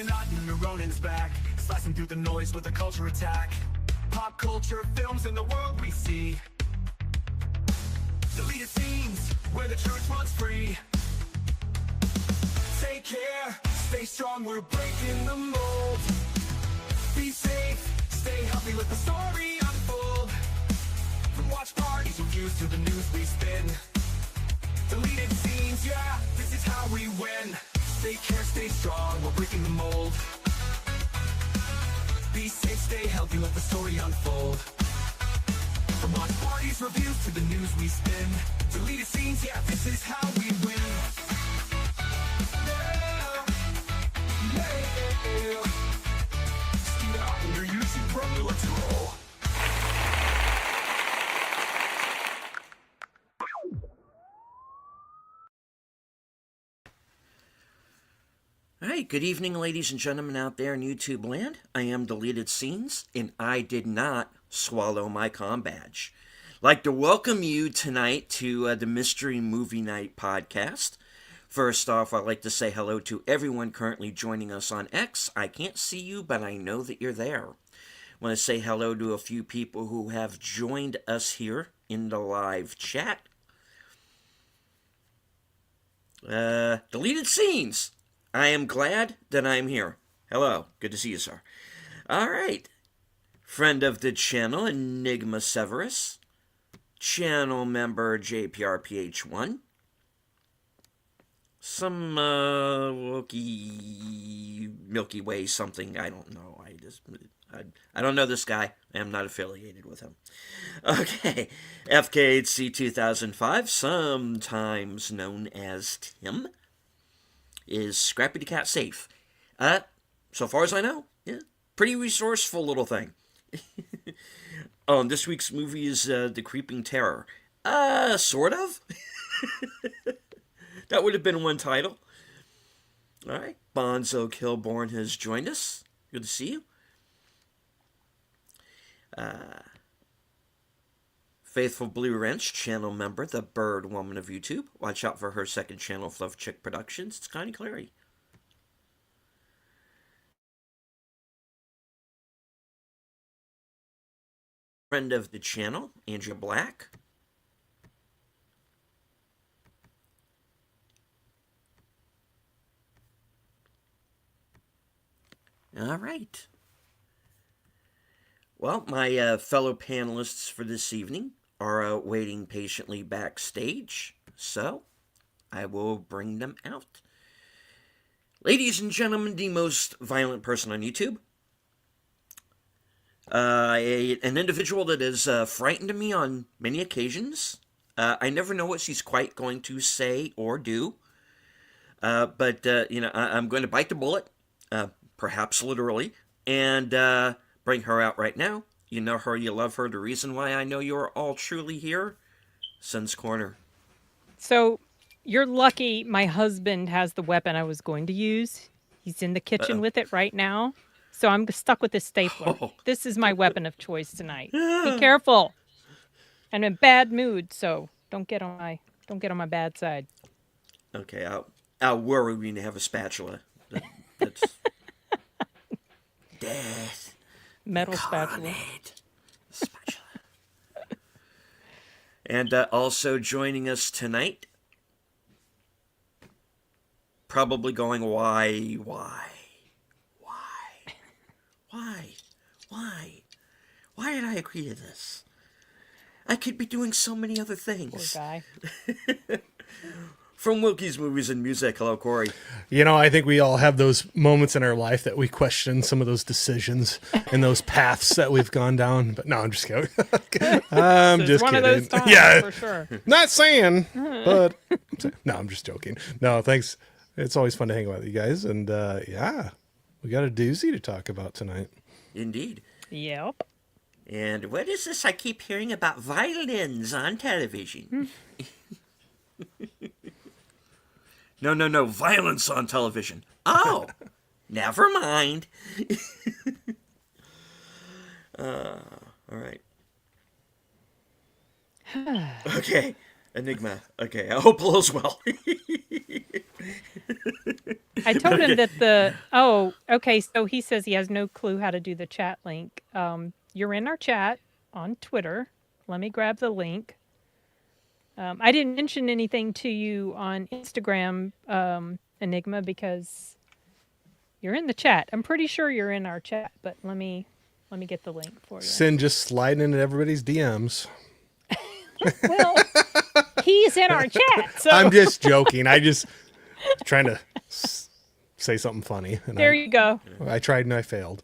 Illuminati, Ronin's back, slicing through the noise with a culture attack. Pop culture films in the world we see. Deleted scenes where the truth runs free. Take care, stay strong, we're breaking the mold. Be safe, stay healthy, let the story unfold. From watch parties, reviews to the news we spin. Deleted scenes, yeah, this is how we win. Take care, stay strong, we're breaking the mold. Be safe, stay healthy, let the story unfold. From watch parties, reviews to the news we spin. Deleted scenes, yeah, this is how we win. Yeah, yeah. Steam out on your YouTube, brother, let's roll. All right, good evening, ladies and gentlemen out there in YouTube land. I am Deleted Scenes, and I did not swallow my comm badge. I'd like to welcome you tonight to the Mystery Movie Night podcast. First off, I'd like to say hello to everyone currently joining us on X. I can't see you, but I know that you're there. I want to say hello to a few people who have joined us here in the live chat. Deleted Scenes. I am glad that I'm here. Hello. Good to see you, sir. All right. Friend of the channel, Enigma Severus. Channel member, JPRPH1. Some, Milky Way something. I don't know. I don't know this guy. I am not affiliated with him. Okay. FKHC 2005, sometimes known as Tim. Is Scrappy the Cat safe? So far as I know, yeah, pretty resourceful little thing. This week's movie is The Creeping Terror. Sort of. That would have been one title. All right, Bonzo Kilborn has joined us. Good to see you. Faithful Blue Wrench, channel member, the Bird Woman of YouTube. Watch out for her second channel, Fluff Chick Productions. It's Connie Clary. Friend of the channel, Andrea Black. All right. Well, my fellow panelists for this evening are waiting patiently backstage, so I will bring them out. Ladies and gentlemen, the most violent person on YouTube. An individual that has frightened me on many occasions. I never know what she's quite going to say or do. But I'm going to bite the bullet, perhaps literally, and bring her out right now. You know her, you love her. The reason why I know you're all truly here, Sun's Corner. So, you're lucky my husband has the weapon I was going to use. He's in the kitchen with it right now. So I'm stuck with this stapler. Oh. This is my weapon of choice tonight. Be careful. I'm in a bad mood, so don't get on my bad side. Okay, I'll worry when you have a spatula. That's death. Metal spatula. And also joining us tonight, probably going, why did I agree to this? I could be doing so many other things. Poor guy. From Wilkie's Movies and Music, hello, Corey. You know, I think we all have those moments in our life that we question some of those decisions and those paths that we've gone down. But no, I'm just kidding. I'm just one kidding. of those times, yeah, for sure. not saying, but no, I'm just joking. No, thanks. It's always fun to hang out with you guys. And yeah, we got a doozy to talk about tonight. Indeed. Yep. And what is this I keep hearing about violins on television? No, violence on television. Oh, never mind. All right. Okay, Enigma. Okay, I hope all is well. I told him that okay, so he says he has no clue how to do the chat link. You're in our chat on Twitter. Let me grab the link. I didn't mention anything to you on Instagram, Enigma, because you're in the chat. I'm pretty sure you're in our chat, but let me get the link for you. Sin just sliding into everybody's DMs. Well, he's in our chat, so I'm just joking. I just trying to say something funny. And there you go. I tried and I failed.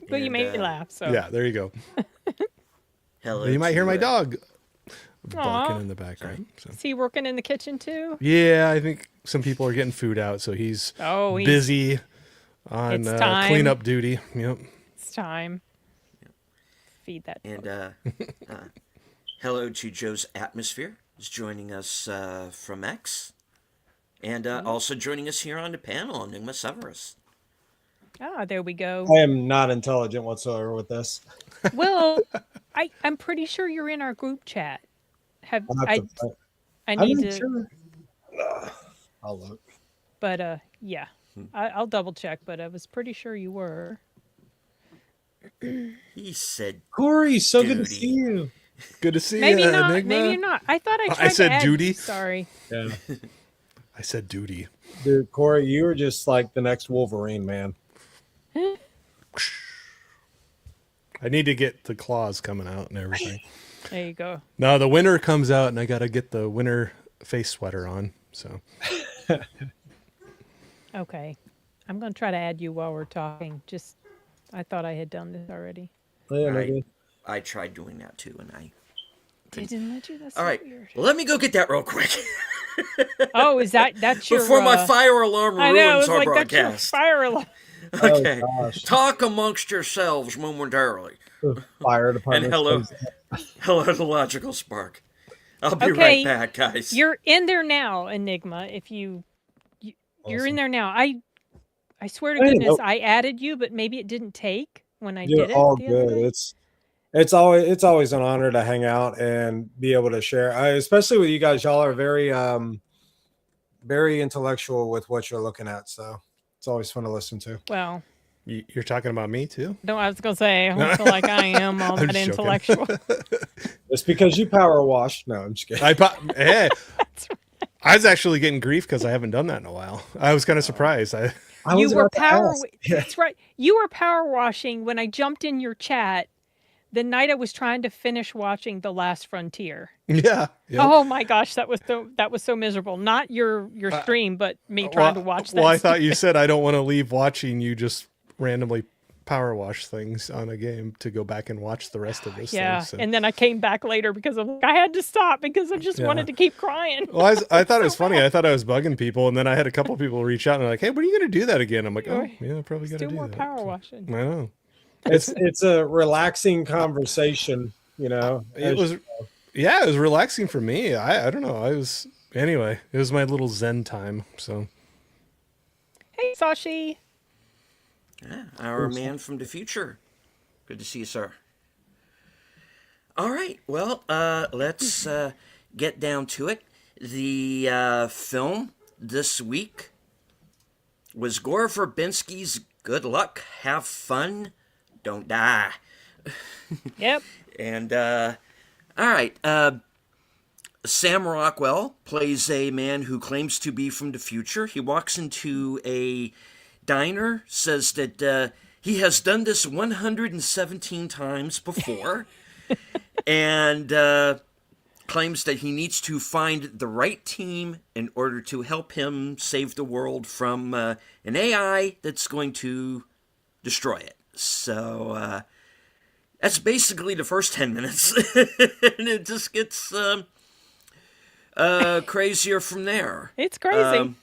But you And, made me laugh. So Yeah, there you go. Hello. You might hear to, my dog barking Aw. in the background. So. Is he working in the kitchen too? Yeah, I think some people are getting food out, so he's busy on It's time. cleanup duty. Yep. It's time. Feed that dog. And hello to Joe's Atmosphere, who's joining us from X. And also joining us here on the panel, Enigma Severus. There we go. I am not intelligent whatsoever with this. Well, I'm pretty sure you're in our group chat. I I'm need not to, sure. I'll look. but yeah, I'll double check. But I was pretty sure you were. He said, Corey, so good to Duty. see you. Good to see Maybe you, not. Enigma. Maybe you're not. I thought I I tried said to add duty. You. Sorry. Yeah. I said duty. Dude, Corey, you are just like the next Wolverine, man. I need to get the claws coming out and everything. There you go. No, the winter comes out, and I got to get the winter face sweater on. So Okay. I'm gonna try to add you while we're talking. I thought I had done this already. Yeah, I, maybe. I tried doing that too, and I... Didn't let you. That's All so right, weird. well, let me go get that real quick. Oh, that's your Before my fire alarm I know. It ruins was our like that's your broadcast. fire alarm. Okay. Oh, gosh. Talk amongst yourselves momentarily. The fire department. And hello to Logical Spark. I'll be Okay, right back, guys. You're in there now, Enigma. If you're Awesome. in there now. I swear to Hey, goodness, nope. I added you, but maybe it didn't take when I You're did it. all the other good. day. It's always an honor to hang out and be able to share. Especially with you guys, y'all are very very intellectual with what you're looking at. So it's always fun to listen to. Well, you're talking about me too? no, I was gonna say I don't feel like I am all I'm that just joking. intellectual. It's because you power wash. No, I'm just kidding. Hey, I was actually getting grief because I haven't done that in a while. I was kind of surprised. I You was were about to power. ask. That's right. You were power washing when I jumped in your chat the night I was trying to finish watching The Last Frontier. Yeah. Yep. Oh my gosh, that was so miserable. Not your stream, but me trying to watch that. Well, I thought you said I don't want to leave watching you just randomly power wash things on a game to go back and watch the rest of this. Yeah, thing, so. and then I came back later because I had to stop because I just wanted to keep crying. Well, I thought it was funny. I thought I was bugging people, and then I had a couple people reach out and they're like, "Hey, when are you going to do that again?" I'm like, "Oh, yeah, probably got to Do do more that." power washing. I know. It's a relaxing conversation, you know. It was, yeah, it was relaxing for me. I don't know. Anyway, it was my little Zen time. So Hey, Sashi. Yeah, our man from the future. Good to see you, sir. All right, well, let's get down to it. The film this week was Gore Verbinski's Good Luck, Have Fun, Don't Die. Yep. And, all right, Sam Rockwell plays a man who claims to be from the future. He walks into a diner, says that he has done this 117 times before, and claims that he needs to find the right team in order to help him save the world from an AI that's going to destroy it. So that's basically the first 10 minutes, and it just gets crazier from there. It's crazy.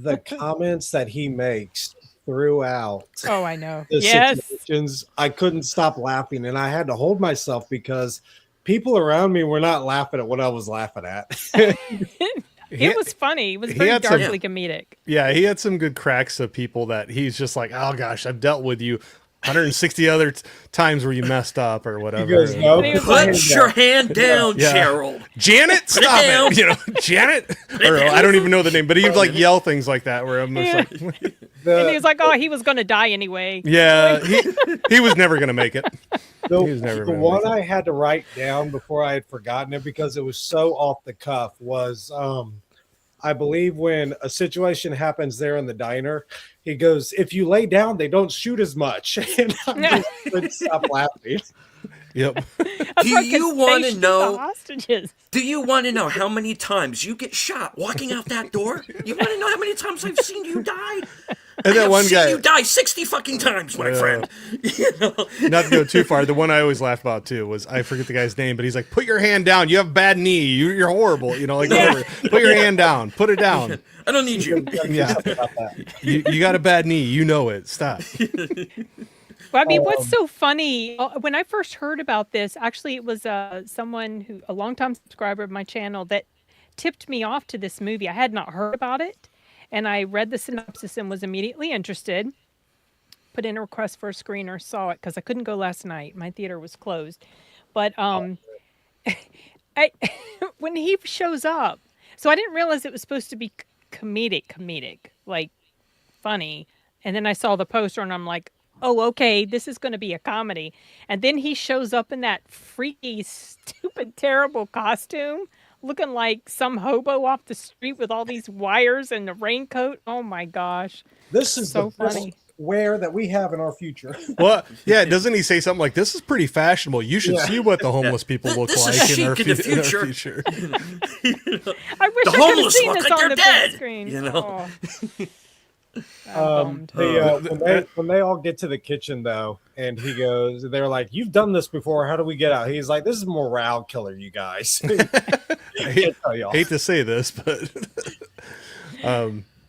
The comments that he makes throughout Oh, I know. the Yes. situations, I couldn't stop laughing, and I had to hold myself because people around me were not laughing at what I was laughing at. It was funny. It was very had some- darkly comedic. yeah, he had some good cracks of people that he's just like, "Oh gosh, I've dealt with you 160 other times where you messed up or whatever. goes, "No, And he was Put like, your hand down, Yeah. Gerald. Janet, stop down. it! You know, Janet, or I don't even know the name, but he'd like yell things like that. Where I'm just Yeah. like, and he was like, oh, he was going to die anyway. yeah, he was never gonna make it. The, He was never the gonna one make I had to write down before I had forgotten it because it was so off the cuff was I believe when a situation happens there in the diner, he goes, "If you lay down, they don't shoot as much." And I just couldn't stop laughing. Yep. That's Do right, 'cause you they wanna shoot know- the hostages? Do you want to know how many times you get shot walking out that door? You want to know how many times I've seen you die? And that I've one seen guy, you die 60 fucking times, my Yeah. friend. You know? not to go too far, the one I always laugh about too was I forget the guy's name, but he's like, "Put your hand down. You have a bad knee. You're horrible. You know, like whatever. Put your hand down. Put it down. I don't need you. Yeah, you got a bad knee. You know it. Stop." Well, I mean, what's so funny, when I first heard about this, actually, it was someone a longtime subscriber of my channel that tipped me off to this movie. I had not heard about it, and I read the synopsis and was immediately interested. Put in a request for a screener, saw it, because I couldn't go last night. My theater was closed. But when he shows up, so I didn't realize it was supposed to be comedic, like funny. And then I saw the poster, and I'm like, oh, okay, this is going to be a comedy. And then he shows up in that freaky, stupid, terrible costume, looking like some hobo off the street with all these wires and the raincoat. Oh my gosh. This is So the best funny. wear that we have in our future. Well, yeah, doesn't he say something like, "This is pretty fashionable. You should Yeah. see what the homeless people look This is like chic in the in our future." future." I wish The I could have homeless seen look this like on they're the dead, big screen. you know? Oh. I'm bummed. When they all get to the kitchen though, and he goes, they're like, "You've done this before. How do we get out?" He's like, "This is a morale killer, you guys." I hate to say this, but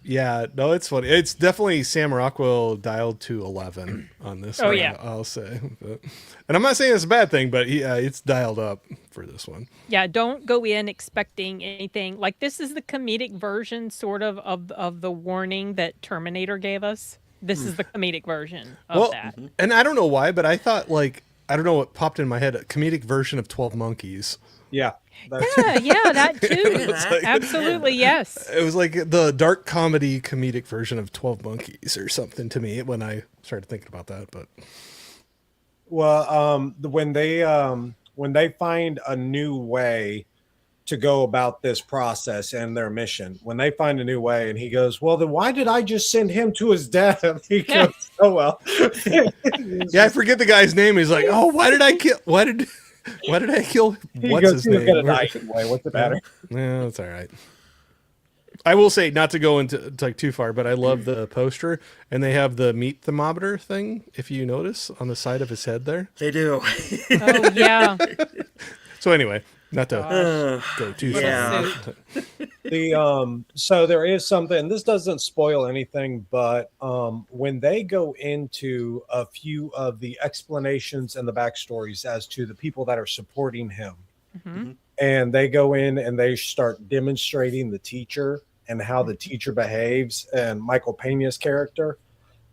yeah, no, it's funny. It's definitely Sam Rockwell dialed to 11 on this Oh, one, yeah. I'll say. And I'm not saying it's a bad thing, but it's dialed up for this one. Yeah, don't go in expecting anything. Like, this is the comedic version, sort of the warning that Terminator gave us. This is the comedic version of that. And I don't know why, but I thought, like, I don't know what popped in my head, a comedic version of 12 Monkeys. Yeah. Yeah, that too. It's like- Absolutely, yes. It was like the dark comedy comedic version of 12 Monkeys or something to me when I started thinking about that. But Well, when they find a new way to go about this process and their mission, when they find a new way, and he goes, "Well, then why did I just send him to his death?" He goes, "Oh well." yeah, I forget the guy's name. He's like, "Oh, why did I kill? Why did I kill? He What's goes, his "He was name?" gonna die anyway. What's the matter?" Yeah, that's all right. I will say, not to go into like too far, but I love the poster, and they have the meat thermometer thing. If you notice on the side of his head there. They do. Oh, yeah. So anyway, not to go too Yeah. far. So there is something. This doesn't spoil anything, but when they go into a few of the explanations and the backstories as to the people that are supporting him, and they go in and they start demonstrating the teacher and how the teacher behaves and Michael Pena's character.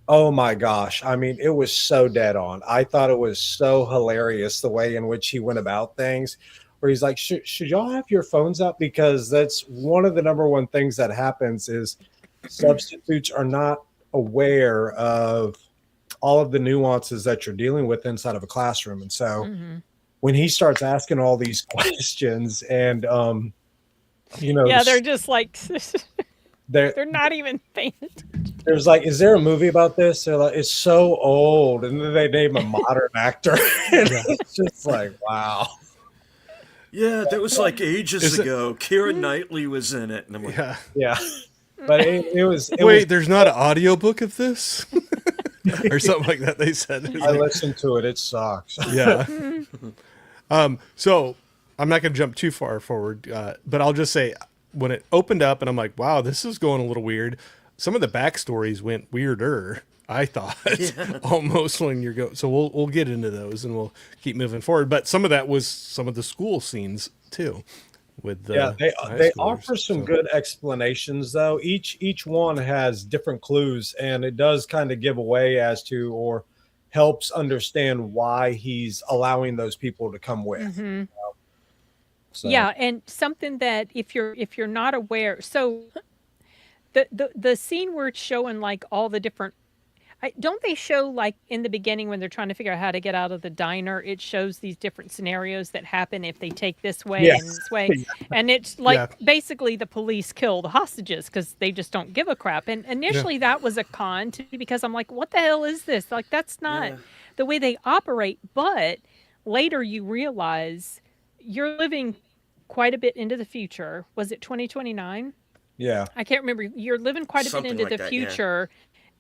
Oh my gosh. I mean, it was so dead on. I thought it was so hilarious the way in which he went about things, where he's like, should y'all have your phones up? Because that's one of the number one things that happens is substitutes are not aware of all of the nuances that you're dealing with inside of a classroom. And so when he starts asking all these questions and, Yeah, they're just like, they're they're not even paying attention. there's like, is there a movie about this? They're like, it's so old. And then they name a modern actor. And it's just like, wow. Yeah, that was like ages Is it- ago. Keira Knightley was in it. And I'm like, Yeah. Yeah. But it was, Wait, there's not an audiobook of this? Or something like that, they said. I listened to it. It sucks. Yeah. So I'm not going to jump too far forward, but I'll just say when it opened up and I'm like, wow, this is going a little weird. Some of the backstories went weirder, I thought, almost when you're going. So we'll get into those and we'll keep moving forward. But some of that was some of the school scenes too. With the Yeah, they high offer schoolers, some so. good explanations though. Each one has different clues, and it does kind of give away as to or helps understand why he's allowing those people to come with. So, Yeah, and something that if you're not aware, so the scene where it's showing like all the different don't they show like in the beginning when they're trying to figure out how to get out of the diner, it shows these different scenarios that happen if they take this way yeah, and this way. And it's like Yeah. basically the police kill the hostages because they just don't give a crap. And initially that was a con to me because I'm like, what the hell is this? Like that's not Yeah. the way they operate. But later you realize you're living quite a bit into the future. Was it 2029? yeah, I can't remember. You're living quite a bit Something into like the that, yeah. future,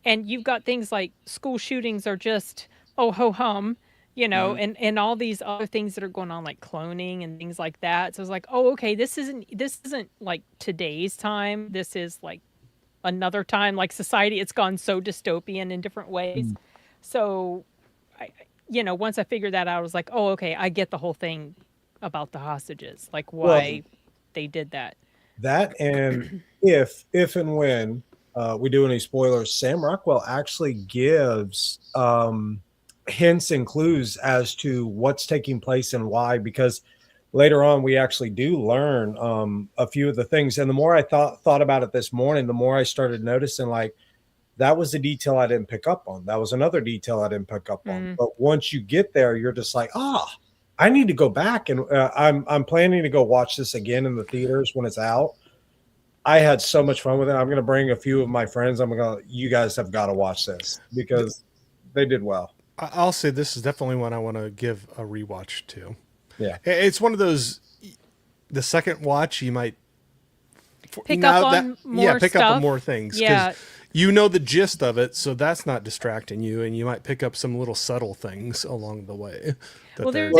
and you've got things like school shootings are just oh ho hum, and all these other things that are going on like cloning and things like that. So it's like, oh, okay, this isn't like today's time. This is like another time, like society. It's gone so dystopian in different ways. So, once I figured that out, I was like, oh, okay, I get the whole thing about the hostages, like why they did that. that and if and when we do any spoilers, Sam Rockwell actually gives hints and clues as to what's taking place and why, because later on we actually do learn a few of the things. And the more I thought about it this morning, the more I started noticing like that was a detail I didn't pick up on. That was another detail I didn't pick up on. But once you get there, you're just like, I need to go back, and I'm planning to go watch this again in the theaters when it's out. I had so much fun with it. I'm going to bring a few of my friends. You guys have got to watch this because they did well. I'll say this is definitely one I want to give a rewatch to. Yeah. It's one of those, the second watch, you might Pick up on more pick up stuff. on more things. 'Cause Yeah. you know the gist of it, so that's not distracting you, and you might pick up some little subtle things along the way. Well, they're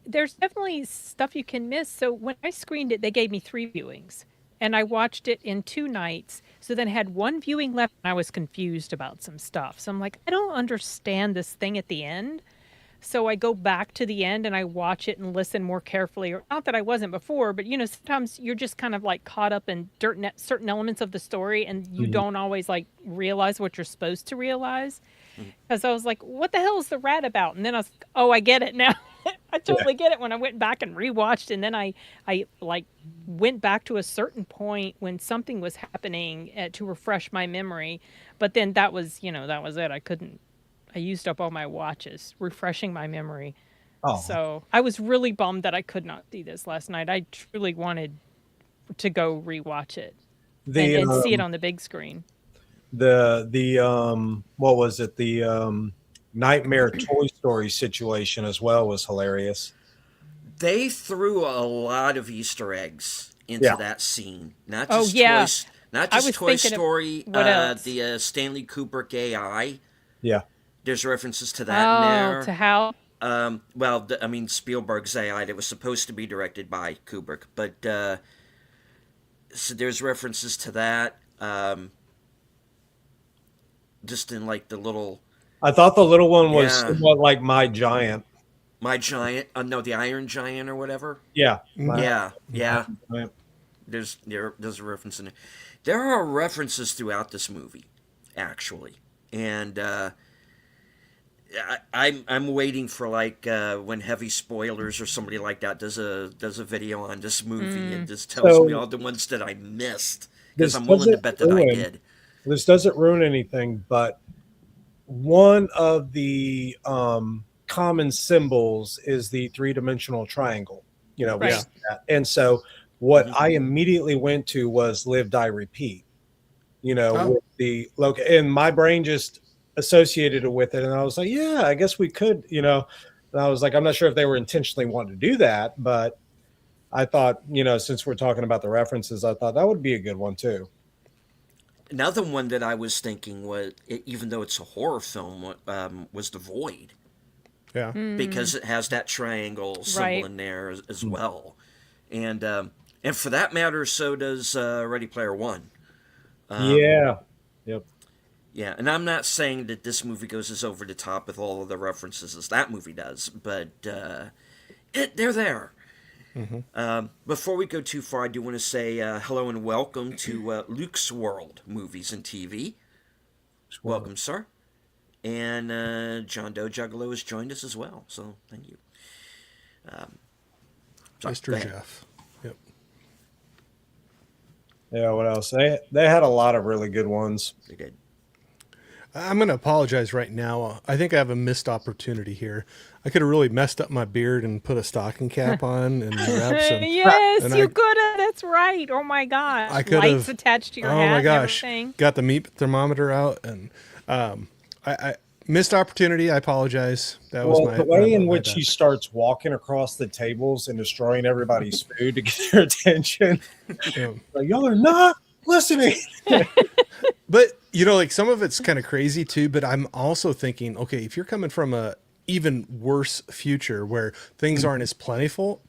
there's definitely stuff you can miss. So when I screened it, they gave me 3 viewings, and I watched it in 2 nights. So then I had 1 viewing left, and I was confused about some stuff. So I'm like, I don't understand this thing at the end. So I go back to the end and I watch it and listen more carefully. Or not that I wasn't before, but sometimes you're just kind of like caught up in certain elements of the story, and you don't always like realize what you're supposed to realize. Because I was like, what the hell is the rat about? And then I was like, oh, I get it now. I totally get it when I went back and rewatched. And then I like went back to a certain point when something was happening to refresh my memory. But then that was it. I used up all my watches refreshing my memory. Oh, So I was really bummed that I could not see this last night. I truly wanted to go rewatch it and see it on the big screen. the what was it? The Nightmare Toy Story situation as well was hilarious. They threw a lot of Easter eggs into Yeah. that scene. Not Oh, just yeah. not I just was Toy thinking of Story. what else? The Stanley Kubrick AI. Yeah. There's references to that in there. To how? Spielberg's AI that was supposed to be directed by Kubrick, but so there's references to that. Just in like the little I thought the little one was Yeah. somewhat like My Giant. My Giant, the Iron Giant or whatever. Yeah. Yeah. Giant. There's a reference in there. There are references throughout this movie, actually, and I'm waiting for like when Heavy Spoilers or somebody like that does a video on this movie and just tells So- me all the ones that I missed, because This I'm willing to doesn't bet that I ruin- did. This doesn't ruin anything, but one of the common symbols is the 3-dimensional triangle. We Right. see that. And so what I immediately went to was Live, Die, Repeat. With the local, and my brain just associated it with it, and I was like, yeah, I guess we could. And I was like, I'm not sure if they were intentionally wanting to do that, but I thought, since we're talking about the references, I thought that would be a good one too. Another one that I was thinking was, even though it's a horror film, was The Void, Yeah. because it has that triangle symbol Right. in there as well, and for that matter, so does Ready Player One. Yeah. Yep. Yeah, and I'm not saying that this movie goes as over the top with all of the references as that movie does, but they're there. Before we go too far, I do want to say hello and welcome to Luke's World Movies and TV. Welcome, sir. And John Doe Juggalo has joined us as well. So thank you. Sorry, go Mr. ahead. Jeff. Yep. Yeah, what else? They had a lot of really good ones. They did. I'm going to apologize right now. I think I have a missed opportunity here. I could have really messed up my beard and put a stocking cap on and grabbed some. Yes, and you I- could have. That's right. Oh my gosh. I could Lights have attached to your oh hat my and gosh, everything. got the meat thermometer out, and I missed opportunity. I apologize. That was Well, my the way in my which bad. he starts walking across the tables and destroying everybody's food to get their attention, Yeah. like y'all are not listening. But you know, like some of it's kind of crazy too. But I'm also thinking, okay, if you're coming from a even worse future where things aren't as plentiful,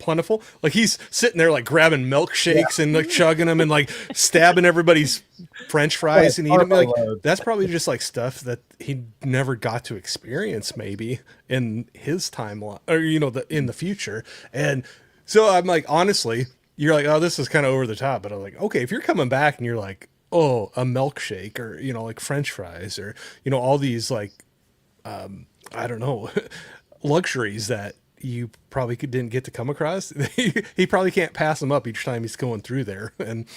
like he's sitting there like grabbing milkshakes and like chugging them and like stabbing everybody's French fries and eating them. Like Overload. that's probably just like stuff that he never got to experience maybe in his timeline or in the future. And so I'm like, honestly, you're like, oh, this is kind of over the top. But I'm like, okay, if you're coming back and you're like, oh, a milkshake or, like French fries or, all these like, I don't know, luxuries that you probably didn't get to come across. He probably can't pass them up each time he's going through there. And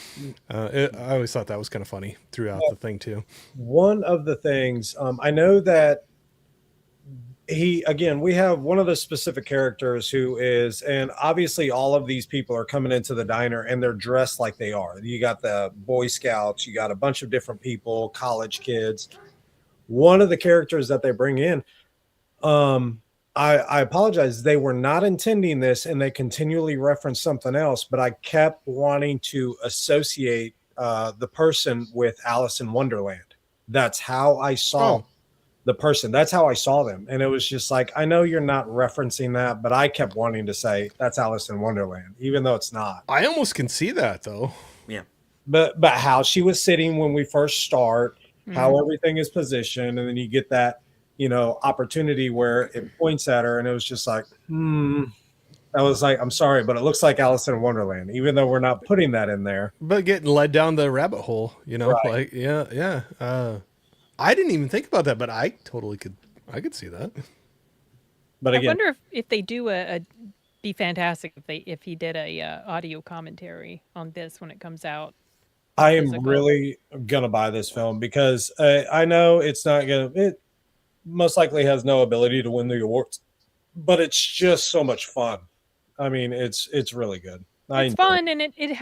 I always thought that was kind of funny throughout the thing too. One of the things I know that we have one of the specific characters who is, and obviously all of these people are coming into the diner and they're dressed like they are. You got the Boy Scouts, you got a bunch of different people, college kids. One of the characters that they bring in, I apologize, they were not intending this and they continually reference something else, but I kept wanting to associate the person with Alice in Wonderland. That's how I saw Oh. the person. That's how I saw them. And it was just like, I know you're not referencing that, but I kept wanting to say that's Alice in Wonderland, even though it's not. I almost can see that though. Yeah. But how she was sitting when we first start, how everything is positioned, and then you get that, opportunity where it points at her, and it was just like, I was like, I'm sorry, but it looks like Alice in Wonderland, even though we're not putting that in there. But getting led down the rabbit hole, Right. like, yeah. I didn't even think about that, but I could see that. But I again, wonder if they do be fantastic if he did a audio commentary on this when it comes out. I am physical. really gonna buy this film because I know it's not gonna. It most likely has no ability to win the awards, but it's just so much fun. I mean, it's really good. It's fun and it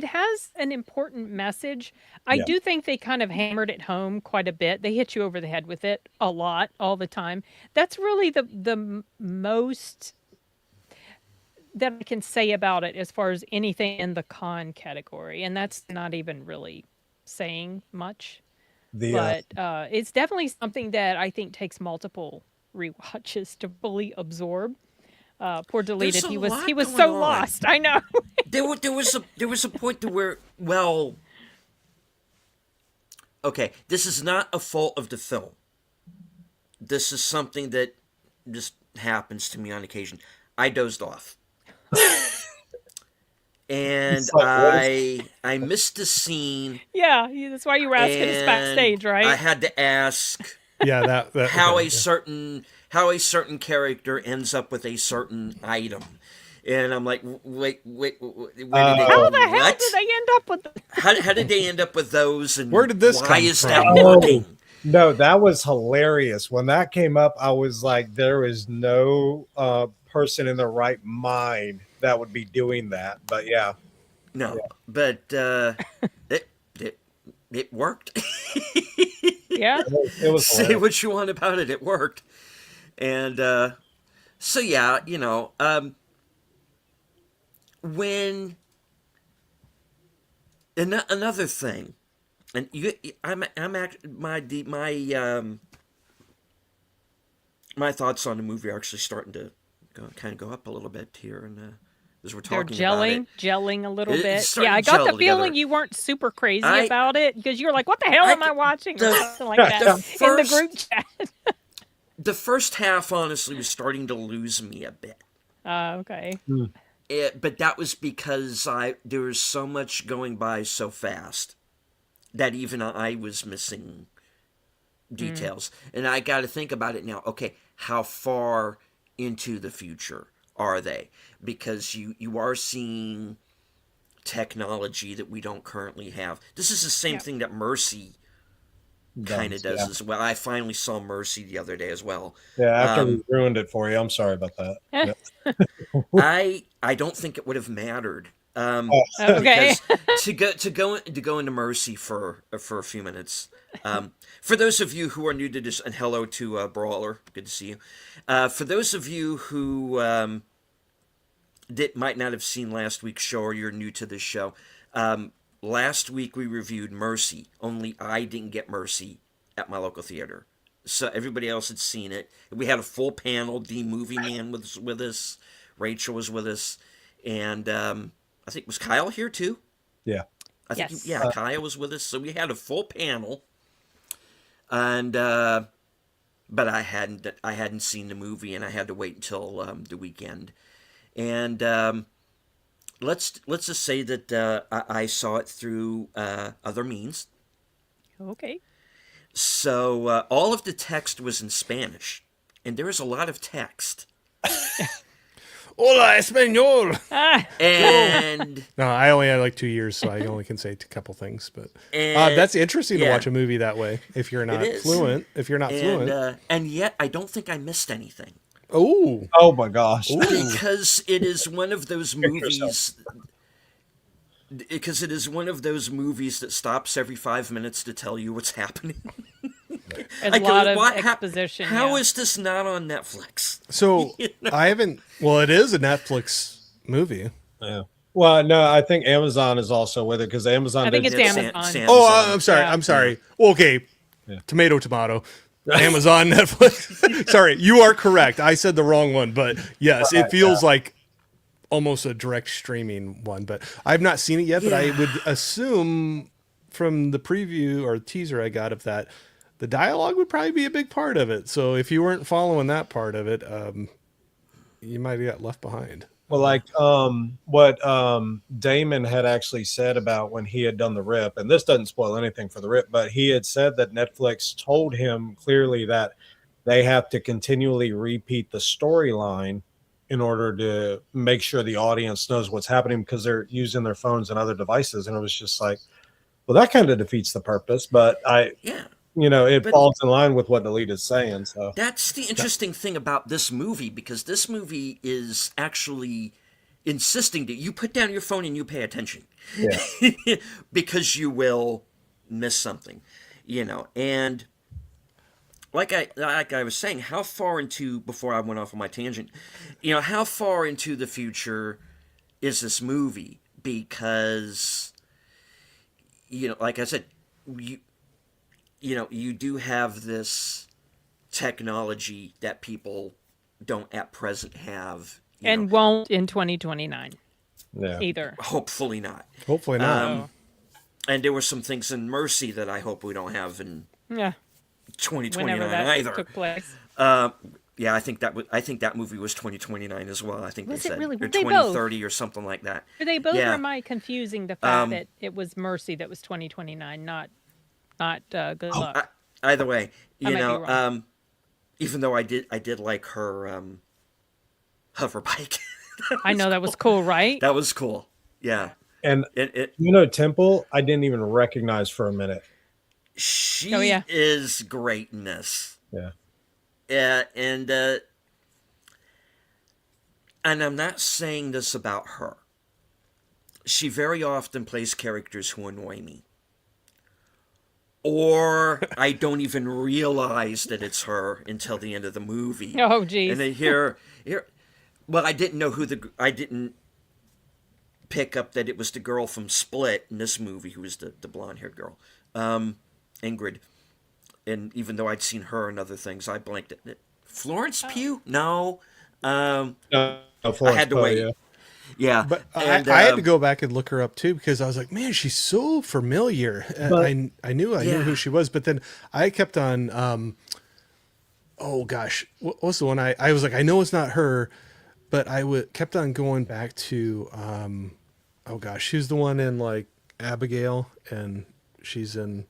has an important message. I Yeah. do think they kind of hammered it home quite a bit. They hit you over the head with it a lot, all the time. That's really the most that I can say about it as far as anything in the con category, and that's not even really saying much. The But it's definitely something that I think takes multiple rewatches to fully absorb. Poor deleted. a He was lot he was going so on. lost. I know. There was a point to where, well, okay, this is not a fault of the film. This is something that just happens to me on occasion. I dozed off. And It's like, what I missed a scene. Yeah, that's why you were asking us and backstage, right? I had to ask Yeah, that how okay, a certain character ends up with a certain item. And I'm like, wait, where did they How the hell what? did they end up with the... How did they end up with those? And Where did this why come is from? that Oh. working? No, that was hilarious. When that came up, I was like, there is no person in the right mind that would be doing that. But yeah, No, but it worked. Yeah. it was Say hilarious. what you want about it, it worked. And so yeah, when another thing, and my thoughts on the movie are actually starting to go up a little bit here, and as we're They're talking about it. gelling a little It's bit. starting Yeah, I to got gel the feeling together. you weren't super crazy I- about it because you were like, "What the hell I am I could- watching?" the- or something like that the in the first- group chat. The first half, honestly, was starting to lose me a bit. Okay. But that was because there was so much going by so fast that even I was missing details. And I got to think about it now. Okay, how far into the future are they? Because you are seeing technology that we don't currently have. This is the same Yep. thing that Mercy kind of does Yeah. as well. I finally saw Mercy the other day as well. Yeah, after Um, we ruined it for you, I'm sorry about that. Yeah. I don't think it would have mattered. Okay. Because to go into Mercy for a few minutes. For those of you who are new to this, and hello to Brawler, good to see you. For those of you who might not have seen last week's show, or you're new to this show, last week we reviewed Mercy. Only I didn't get Mercy at my local theater, so everybody else had seen it. We had a full panel. The Movie Man was with us. Rachel was with us, and I think was Kyle here too. Yeah. I think Yes. yeah, Kyle was with us, so we had a full panel. And but I hadn't seen the movie, and I had to wait until the weekend. And let's just say that I saw it through other means. Okay. So all of the text was in Spanish, and there was a lot of text. Hola, español. And No, I only had like 2 years, so I only can say a couple things. But And- that's interesting to yeah. watch a movie that way. If you're not is. fluent, and yet I don't think I missed anything. Oh, Oh my gosh. Because it is one of those movies. Because it is one of those movies that stops every 5 minutes to tell you what's happening. A I go, lot of "Why- exposition. How yeah. is this not on Netflix? so I haven't. Well, it is a Netflix movie. Yeah. Well, no, I think Amazon is also with it because Amazon. I think did it's get- Amazon. Oh, Amazon. I'm sorry. Yeah. I'm sorry. Well, okay. Yeah. Tomato. Amazon, Netflix. Sorry, you are correct. I said the wrong one, but yes, it feels like almost a direct streaming one. But I've not seen it yet. But I would assume from the preview or teaser I got of that, the dialogue would probably be a big part of it. So if you weren't following that part of it, you might have got left behind. Well, like what Damon had actually said about when he had done the rip, and this doesn't spoil anything for the rip, but he had said that Netflix told him clearly that they have to continually repeat the storyline in order to make sure the audience knows what's happening because they're using their phones and other devices. And it was just like, well, that kind of defeats the purpose. But Yeah. it But- falls in line with what the lead is saying. So That's the interesting thing about this movie, because this movie is actually insisting that you put down your phone and you pay attention. yeah. Because you will miss something, and like I was saying, how far into, before I went off on my tangent, how far into the future is this movie? Because like I said, you do have this technology that people don't at present have, And won't in 2029 Yeah. either. hopefully not. Hopefully not. Oh. And there were some things in Mercy that I hope we don't have in Yeah. 2029 Whenever that either. took place. Yeah, I think that movie was 2029 as well. I think Was they it said, really? or Were they both? 2030 or something like that. Are they both? Yeah. Or am I confusing the fact that it was Mercy that was 2029, not Good Luck? Either way, I might be wrong. even though I did like her hover bike. I know that was cool, right? That was cool. Yeah, And it Temple, I didn't even recognize for a minute. she Oh, yeah. is great in this. Yeah. And I'm not saying this about her. She very often plays characters who annoy me. Or I don't even realize that it's her until the end of the movie. Oh, geez. And then here, well, I didn't know I didn't pick up that it was the girl from Split in this movie who was the blonde-haired girl, Ingrid. And even though I'd seen her in other things, I blanked at it. Florence Pugh? No. No, I had to wait. Yeah. But And, I had to go back and look her up too because I was like, man, she's so familiar. But- I knew Yeah. who she was, but then I kept on. Oh gosh, what was the one I was like, I know it's not her, but kept on going back to. Oh gosh, she's the one in like Abigail, and she's in.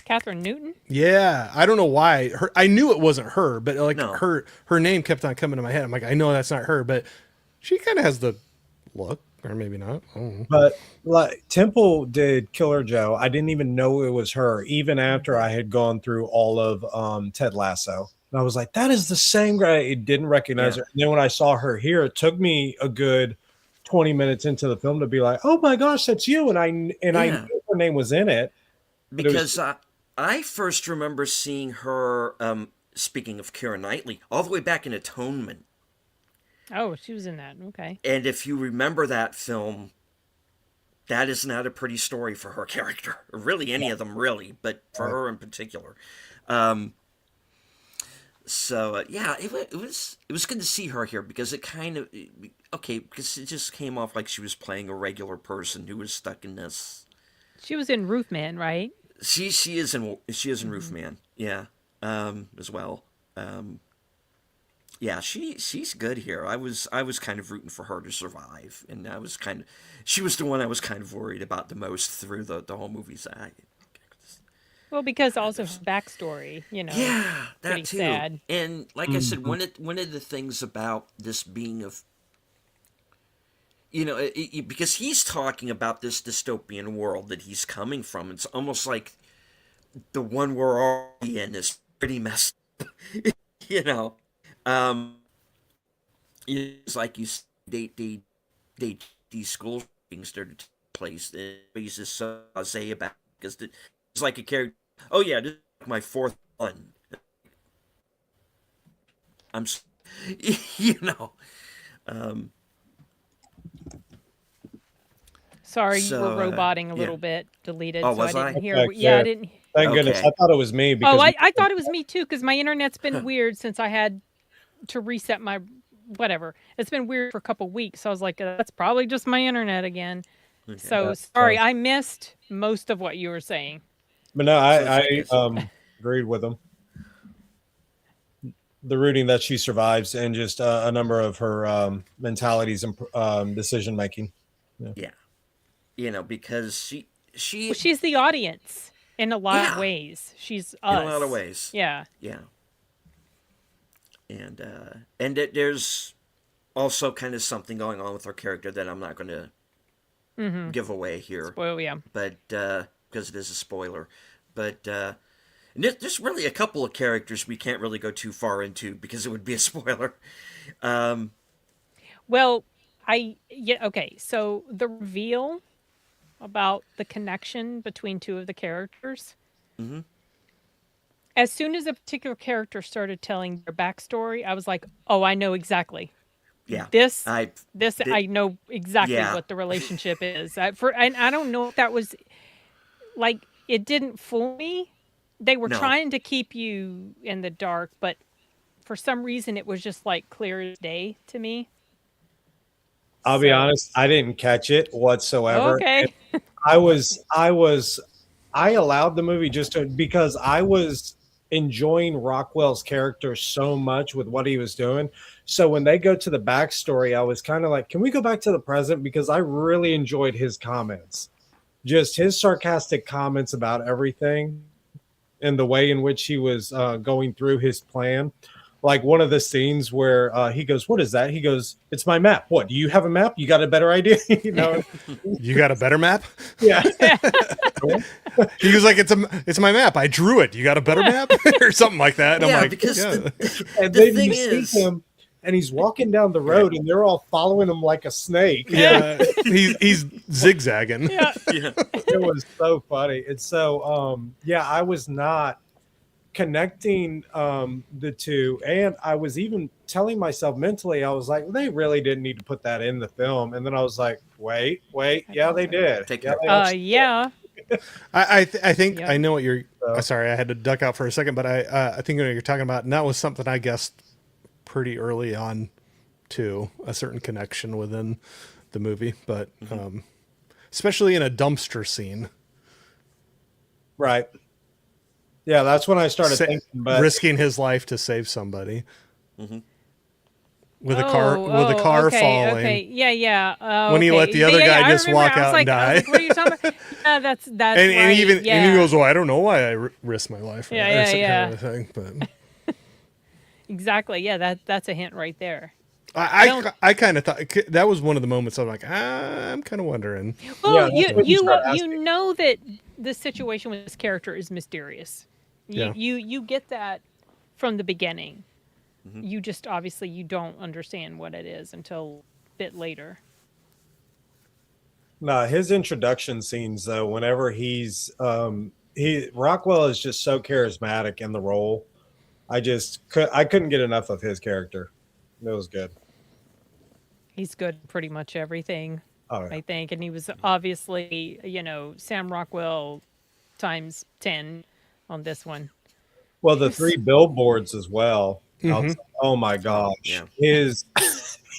Catherine Newton. Yeah, I don't know why. I knew it wasn't her, but like No. her name kept on coming to my head. I'm like, I know that's not her, but she kind of has the look, or maybe not. I don't know. But like Temple did Killer Joe. I didn't even know it was her, even after I had gone through all of Ted Lasso. And I was like, that is the same guy. It didn't recognize Yeah. her. And then when I saw her here, it took me a good 20 minutes into the film to be like, oh my gosh, that's you. And I knew her name was in it. But it was- Because I first remember seeing her, speaking of Keira Knightley, all the way back in Atonement. Oh, she was in that. Okay. And if you remember that film, that is not a pretty story for her character. Or really, any of them, really, but for her in particular. Yeah, it was good to see her here because it kind of because it just came off like she was playing a regular person who was stuck in this. She was in Roofman, right? She is in Roofman, yeah, as well. Yeah, she's good here. I was kind of rooting for her to survive, and she was the one I was kind of worried about the most through the whole movie's. Well, because also her backstory, Yeah, that pretty too. sad. And like I said, one of the things about this being of, because he's talking about this dystopian world that he's coming from. It's almost like the one we're already in is pretty messed up, It's like these school things started to take place. He's just so blasé about it because it's like a character. Oh yeah, this is my fourth one. I'm, Sorry, So, you were roboting a yeah. little bit. Deleted, Oh, so I was I? didn't hear. Okay, Yeah, I yeah. didn't. Thank goodness. Okay. I thought it was me because Oh, I thought it was me too because my internet's been weird since I had to reset my whatever. It's been weird for a couple weeks. So I was like, that's probably just my internet again. So That's sorry, tough. I missed most of what you were saying. But no, So I agreed with him. The rooting that she survives and just a number of her mentalities and decision making. Yeah, because she Well, she's the audience in a lot Yeah. of ways. She's in us. a lot of ways. Yeah. Yeah. And there's also kind of something going on with her character that I'm not going to give away here, Well, yeah. but because it is a spoiler. But and there's really a couple of characters we can't really go too far into because it would be a spoiler. Well, okay. So the reveal about the connection between two of the characters. Mm-hmm. As soon as a particular character started telling their backstory, I was like, "Oh, I know exactly. Yeah, This I I know exactly Yeah. what the relationship is." And I don't know if that was like it didn't fool me. They were No. trying to keep you in the dark, but for some reason it was just like clear as day to me. I'll be So- honest, I didn't catch it whatsoever. Okay. I allowed the movie because I was enjoying Rockwell's character so much with what he was doing. So when they go to the backstory, I was kind of like, can we go back to the present? Because I really enjoyed his comments, just his sarcastic comments about everything and the way in which he was going through his plan. Like one of the scenes where he goes, "What is that?" He goes, "It's my map." "What? Do you have a map? You got a better idea?" You got a better map? Yeah. He was like, "It's my map. I drew it. You got a better map?" or something like that. And yeah, I'm like, because yeah. And The then thing you is- see him, and he's walking down the road, and they're all following him like a snake. Yeah, he's zigzagging. Yeah. yeah, It was so funny. And so, I was not connecting the two, and I was even telling myself mentally, I was like, they really didn't need to put that in the film. And then I was like, wait, yeah, they did. Take Yeah, care. they actually- Yeah. I think Yeah. I know what you're. So- Sorry, I had to duck out for a second, but I think what you're talking about, and that was something I guessed pretty early on too, a certain connection within the movie, but especially in a dumpster scene, right. Yeah, that's when I started thinking. But risking his life to save somebody. with a car okay, falling. Okay, yeah. When he okay. let the other guy I just remember. walk I was out like, and I was die. like, what are you talking about? Yeah, that's and right. and yeah. he goes, well, I don't know why I risked my life for Yeah, that, or yeah, some kind of a thing. But exactly. Yeah, that's a hint right there. don't- I kind of thought that was one of the moments I'm like, I'm kind of wondering. Well, that's when you start you asking. know that the situation with this character is mysterious. Yeah. You get that from the beginning. Mm-hmm. You just obviously you don't understand what it is until a bit later. No, his introduction scenes though, whenever Rockwell is just so charismatic in the role. I couldn't get enough of his character. It was good. He's good at pretty much everything, Oh yeah. I think, and he was obviously, Sam Rockwell times 10 on this one. Well, the three billboards as well. I was like, oh my gosh. yeah.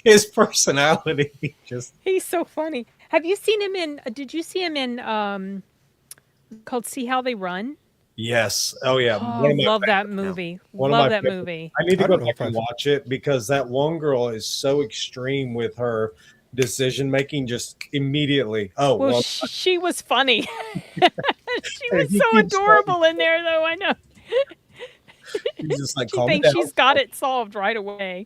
His personality just He's so funny. Have you seen him in? Did you see him in called "See How They Run"? yes. Oh yeah. Oh, One of my love that favorites. movie. One of Love my that favorites. movie. I need to I go don't know back if and I've- watch it because that one girl is so extreme with her decision making just immediately. Oh Well, well, she was funny. She was he so keeps adorable in there, though. I know. he's just like She calm thinks down. she's got it solved right away.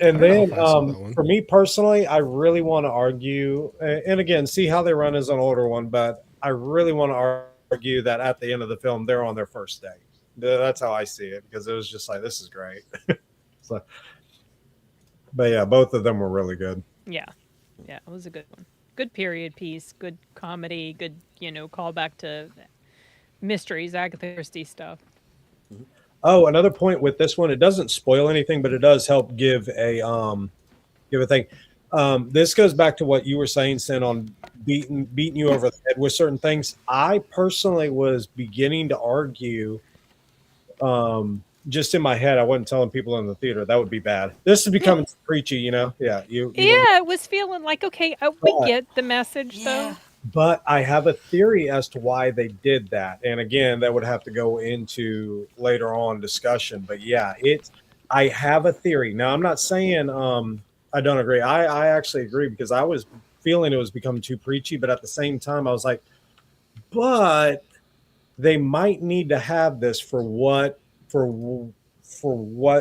And I don't know then, if I saw that one. for me personally, I really want to argue, and again, See How They Run is an older one, but I really want to argue that at the end of the film, they're on their first date. That's how I see it because it was just like, this is great. So, but yeah, both of them were really good. Yeah, it was a good one. Good period piece. Good comedy. Good, callback to mysteries, Agatha Christie stuff. Oh, another point with this one, it doesn't spoil anything, but it does help give a thing. This goes back to what you were saying, Sin, on beating you over the head with certain things. I personally was beginning to argue, just in my head. I wasn't telling people in the theater that would be bad. This is becoming preachy, Yeah, Yeah, it was feeling like, okay, we But- get the message, though. But I have a theory as to why they did that. And again, that would have to go into later on discussion. But yeah, I have a theory. Now, I'm not saying I don't agree. I actually agree because I was feeling it was becoming too preachy. But at the same time, I was like, but they might need to have this for what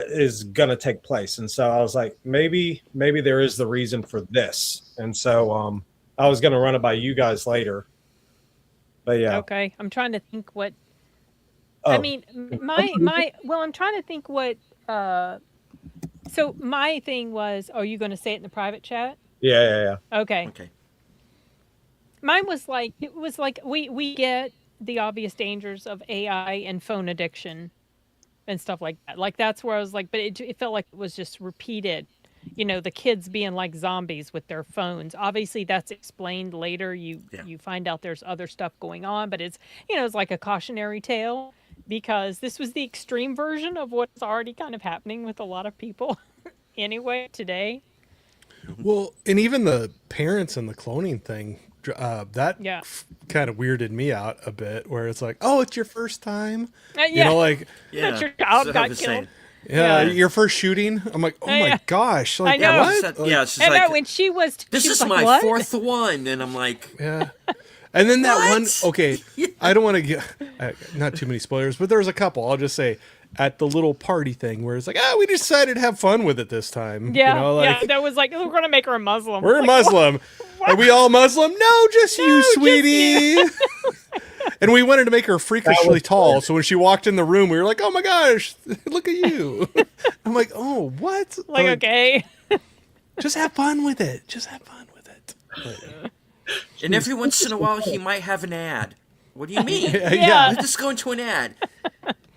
is going to take place. And so I was like, maybe there is the reason for this. And so I was going to run it by you guys later. But yeah. Okay, I'm trying to think what. Oh, I mean, I'm trying to think what. So my thing was, are you going to say it in the private chat? yeah. Okay. Okay. Mine was like, it was like we get the obvious dangers of AI and phone addiction and stuff like that. Like that's where I was like, but it felt like it was just repeated. The kids being like zombies with their phones. Obviously, that's explained later. You find out there's other stuff going on, but it's it's like a cautionary tale because this was the extreme version of what's already kind of happening with a lot of people anyway today. Well, and even the parents and the cloning thing, that Yeah. kind of weirded me out a bit. Where it's like, oh, it's your first time, Yeah, like, Yeah. that your child So I got was killed. saying, yeah, Yeah. your first shooting. I'm like, oh my Yeah. gosh, like, I know. what? It's Like, it's And like, when she was, this she is was like, my what? fourth one, and I'm like, yeah. And then that one, What? okay, I don't want to get not too many spoilers, but there was a couple. I'll just say at the little party thing where it's like, we decided to have fun with it this time. Yeah, that was like, we're gonna make her a Muslim. We're Like, Muslim. Are we all Muslim? No, just you, just sweetie. And we wanted to make her freakishly tall. So when she walked in the room, we were like, oh my gosh, look at you. I'm like, oh, what? Like, okay. Just have fun with it. Just have fun with it. But, and every once in a while he might have an ad. What do you mean? Yeah. Let this go into an ad.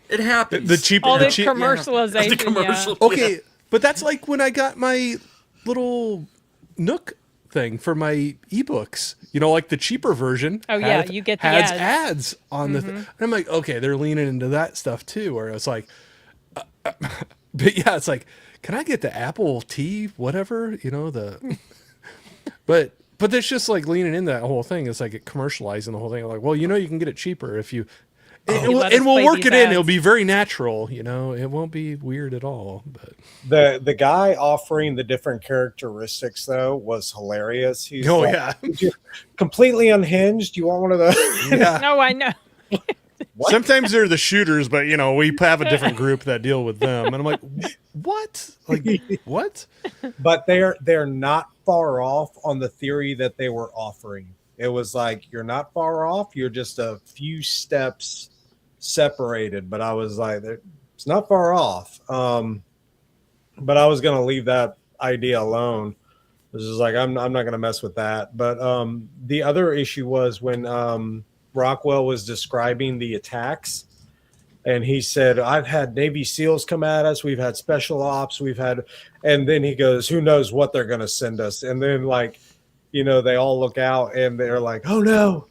It happens. the cheap, All the this cheap. commercialization. The commercial. Okay, but that's like when I got my little Nook thing for my ebooks. Like the cheaper version. Oh, yeah, you get the has ads. on the. And I'm like, okay, they're leaning into that stuff too. Where it's like, but yeah, it's like, can I get the Apple T whatever? The. But there's just like leaning in that whole thing. It's like commercializing the whole thing. Like, well, you can get it cheaper if you. He let us and we'll play work these it in. ads. It'll be very natural, It won't be weird at all. But The guy offering the different characteristics though was hilarious. He's oh like, yeah, "You're completely unhinged. You want one of those?" yeah. No, I know. What? Sometimes they're the shooters, but we have a different group that deal with them. And I'm like, what? Like what? But they're not far off on the theory that they were offering. It was like, you're not far off. You're just a few steps separated. But I was like, it's not far off. But I was gonna leave that idea alone. It was just like, I'm not gonna mess with that. But the other issue was when Rockwell was describing the attacks, and he said, I've had Navy SEALs come at us, we've had special ops, and then he goes, who knows what they're going to send us. And then they all look out and they're like, oh no,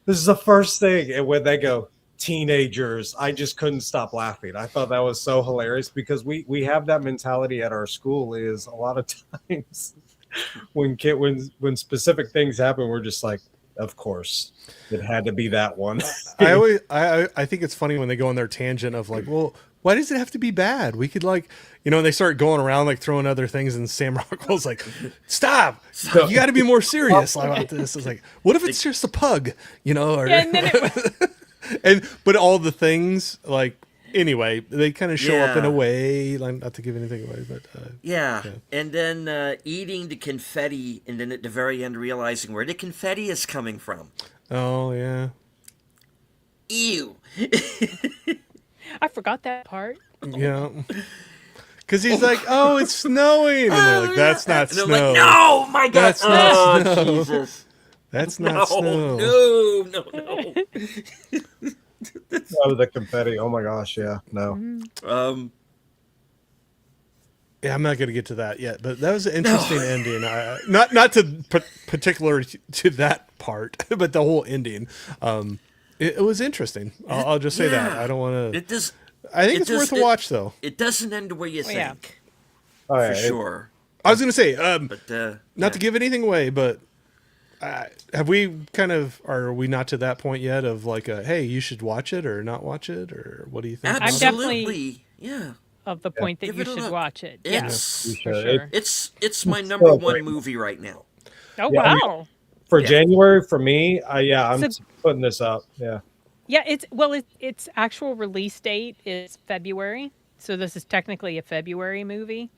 this is the first thing. And when they go, teenagers, I just couldn't stop laughing. I thought that was so hilarious, because we have that mentality at our school. Is a lot of times when specific things happen, we're just like, of course it had to be that one. I think it's funny when they go on their tangent of like, well, why does it have to be bad? We could and they start going around like throwing other things, and Sam Rockwell's like, stop. You got to be more serious about this. It's like, what if it's just a pug, or Yeah, and then it was, but all the things anyway, they kind of show up in Yeah. a way, not to give anything away, but Yeah. And then eating the confetti, and then at the very end realizing where the confetti is coming from. oh yeah. Ew. I forgot that part. Yeah. Because he's like, oh, it's snowing. And they're like, that's not And they're snow. like, no, my God. That's not oh, snow. Jesus. That's No, not snow. no. Oh, the confetti. Oh my gosh. Yeah. No. Yeah, I'm not going to get to that yet, but that was an interesting ending. Not to particular to that part, but the whole ending. It was think. I'll just say that. Yeah. I don't want to. It does. I think it it's does- worth a watch, though. It doesn't end where you yeah. think, Oh, yeah, for sure. I was going to say, But not to give anything away, but have we are we not to that point yet of like, hey, you should watch it or not watch it, or what do you think? I'm about it? definitely- Absolutely. Yeah. Of the point that Give you it a should look. watch it. It's You For should. sure. it's my number so one great. movie right now. Oh Yeah, I mean- wow. For Yeah. January, for me, I'm So- putting this up. Yeah. Yeah, its actual release date is February, so this is technically a February movie.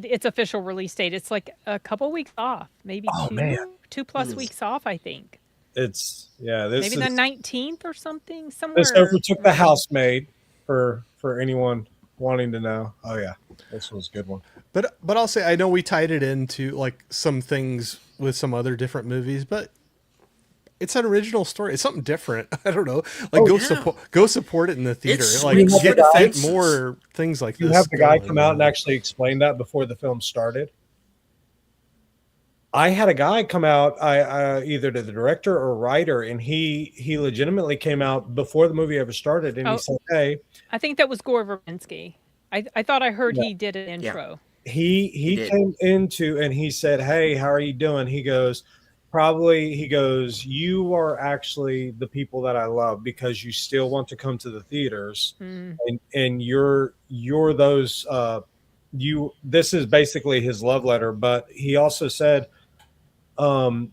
Its official release date, it's like a couple weeks off, maybe Oh, man. 2+ weeks off, I think. This Maybe is the 19th or something, somewhere. this overtook The Housemaid for anyone wanting to know. Oh yeah, this was a good one. But I'll say, I know we tied it into like some things with some other different movies, but it's an original story. It's something different. I don't know. Like Oh, yeah. go support it in the theater. It's Like swings get for fit defenses. more things like You this. have the guy going. come out and actually explain that before the film started. I had a guy come out, either to the director or writer, and he legitimately came out before the movie ever started, and Oh. he said, "Hey, I think that was Gore Verbinski. I thought I heard Yeah. he did an intro. he did. came into and he said, "Hey, how are you doing?" He goes, "You are actually the people that I love, because you still want to come to the theaters, and you're those this is basically his love letter." But he also said,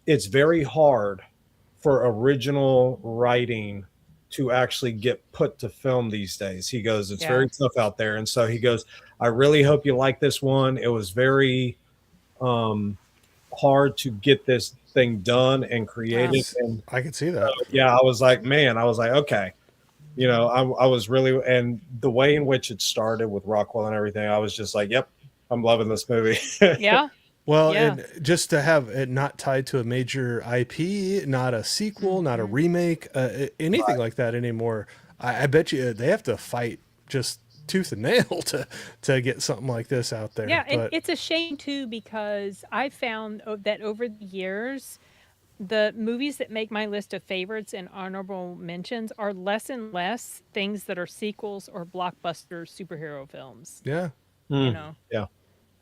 it's very hard for original writing to actually get put to film these days. He goes, it's Yeah. very tough out there. And so he goes, I really hope you like this one. It was very hard to get this thing done and created. Yes. And I can see that. yeah, I was like, okay. I was really, and the way in which it started with Rockwell and everything, I was just like, yep, I'm loving this movie. Yeah. Well, Yeah. and just to have it not tied to a major IP, not a sequel, not a remake, anything like that anymore, I bet you they have to fight just tooth and nail to get something like this out there. Yeah, and But it's a shame too, because I found that over the years, the movies that make my list of favorites and honorable mentions are less and less things that are sequels or blockbuster superhero films. yeah, You know, Yeah.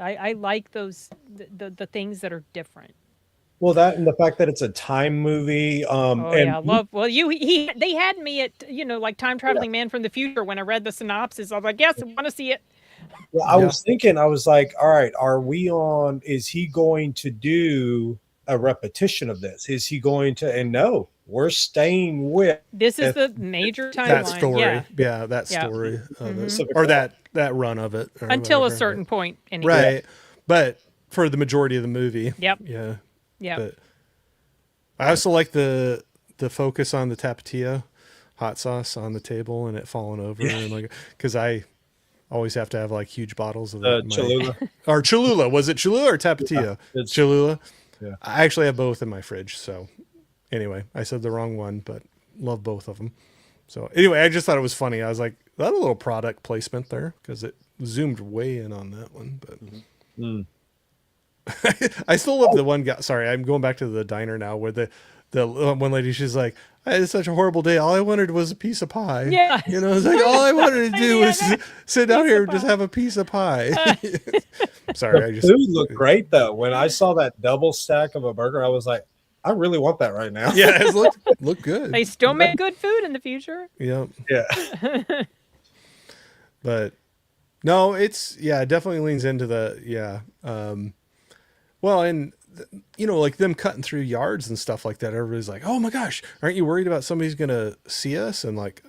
I like those the things that are different. Well, that and the fact that it's a time movie. Oh And yeah, love. Well, they had me at like time traveling man from the future when I read the synopsis. I was like, yes, I want to see it. well, I Yeah. was thinking, I was like, all right, are we on? Is he going to do a repetition of this? Is he going to? And no, we're staying with This is the major timeline. That story. Yeah, Yeah, that Yeah. story of it. Pacific Or Rim. that run of it. or until a whatever. certain point. Anyway. Right. But for the majority of the movie. Yep. Yeah. Yeah. But I also like the focus on the tapatio hot sauce on the table and it falling over and like because I always have to have like huge bottles of that. in my- Cholula. or Cholula. Was it Cholula or tapatio? it's- Cholula. Yeah. I actually have both in my fridge. So anyway, I said the wrong one, but love both of them. So anyway, I just thought it was funny. I was like, that a little product placement there because it zoomed way in on that one. But I still love the one guy. Sorry, I'm going back to the diner now where the one lady, she's like, I had such a horrible day. All I wanted was a piece of pie. Yeah. You know, it's like all I wanted to do Yeah, was that sit down piece here of and just pie. have a piece of pie. Sorry, I The just food looked great though. When I saw that double stack of a burger, I was like, I really want that right now. yeah, it looked good. They still make good food in the future. Yeah. Yeah. But no, it definitely leans into the well, and like them cutting through yards and stuff like that. Everybody's like, "Oh my gosh, aren't you worried about somebody's gonna see us?" And like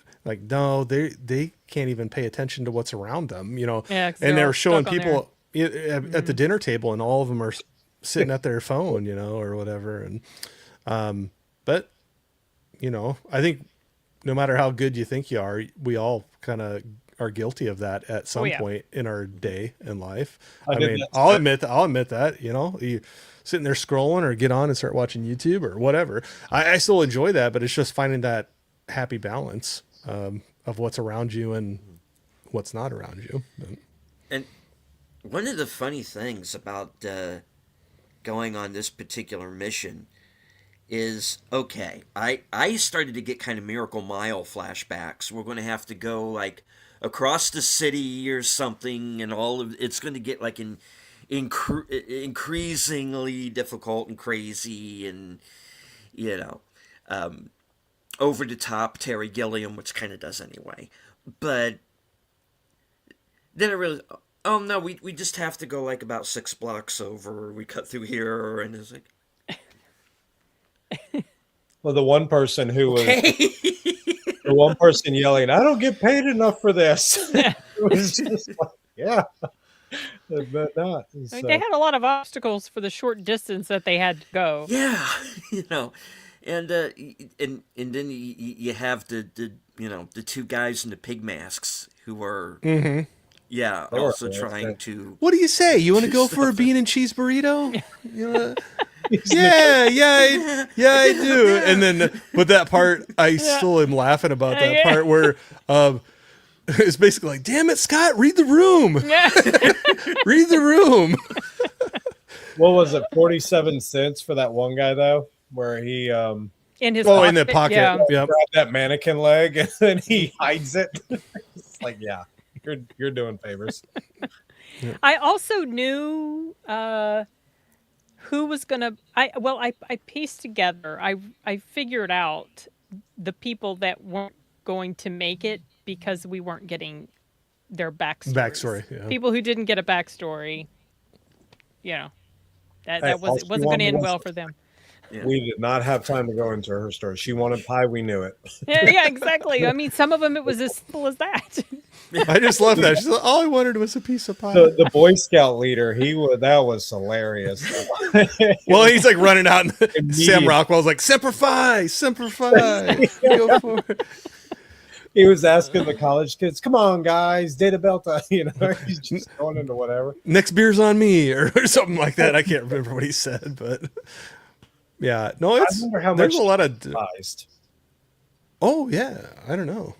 no, they can't even pay attention to what's around them, Yeah, 'cause And they're they're all showing stuck on people at the dinner table, and all of them are sitting at their phone, or whatever. And but I think no matter how good you think you are, we all kind of are guilty of that at some yeah. point in our day and life. I I did mean, that I'll admit that, you sitting there scrolling or get on and start watching YouTube or whatever. I still enjoy that, but it's just finding that happy balance of what's around you and what's not around you. And one of the funny things about going on this particular mission is, okay, I started to get kind of Miracle Mile flashbacks. We're going to have to go like across the city or something, and all of it's going to get like increasingly difficult and crazy, and over the top Terry Gilliam, which kind of does anyway. But then I realized, oh no, we just have to go like about 6 blocks over. We cut through here, and it's like, Well, the one person who was hey. the one person yelling, I don't get paid enough for this. It was just like, yeah. But not. I mean, they had a lot of obstacles for the short distance that they had to go. Yeah, and then you have the two guys in the pig masks who are They were also fantastic. trying to. What do you say? You want to go for a bean and cheese burrito? Yeah, I do. And then, but that part, I still am laughing about that Yeah. part where it's basically like, damn it, Scott, read the room. Read the room. What was it, 47 cents for that one guy though, where he In his Oh, in the pocket. Yeah. Yep. grabbed that mannequin leg and then he hides it. It's like, yeah, you're doing favors. I also knew who was gonna. I pieced together. I figured out the people that weren't going to make it because we weren't getting their backstory. Yeah. People who didn't get a backstory. That Hey, wasn't all she going to wanted end was- well for them. Yeah. We did not have time to go into her story. She wanted pie, we knew it. Yeah, exactly. I mean, some of them it was as simple as that. I just love that. She's like, all I wanted was a piece of pie. The Boy Scout leader, that was hilarious. Well, he's like running out, and Sam Immediate- Rockwell's like, Semper Fi, Semper Fi. Go for it. He was asking the college kids, "Come on, guys, Data Belta." He's just going into whatever. Next beer's on me, or something like that. I can't remember what he said, but yeah, no, I it's wonder how there's much a lot of. surprised. Oh yeah, I don't know.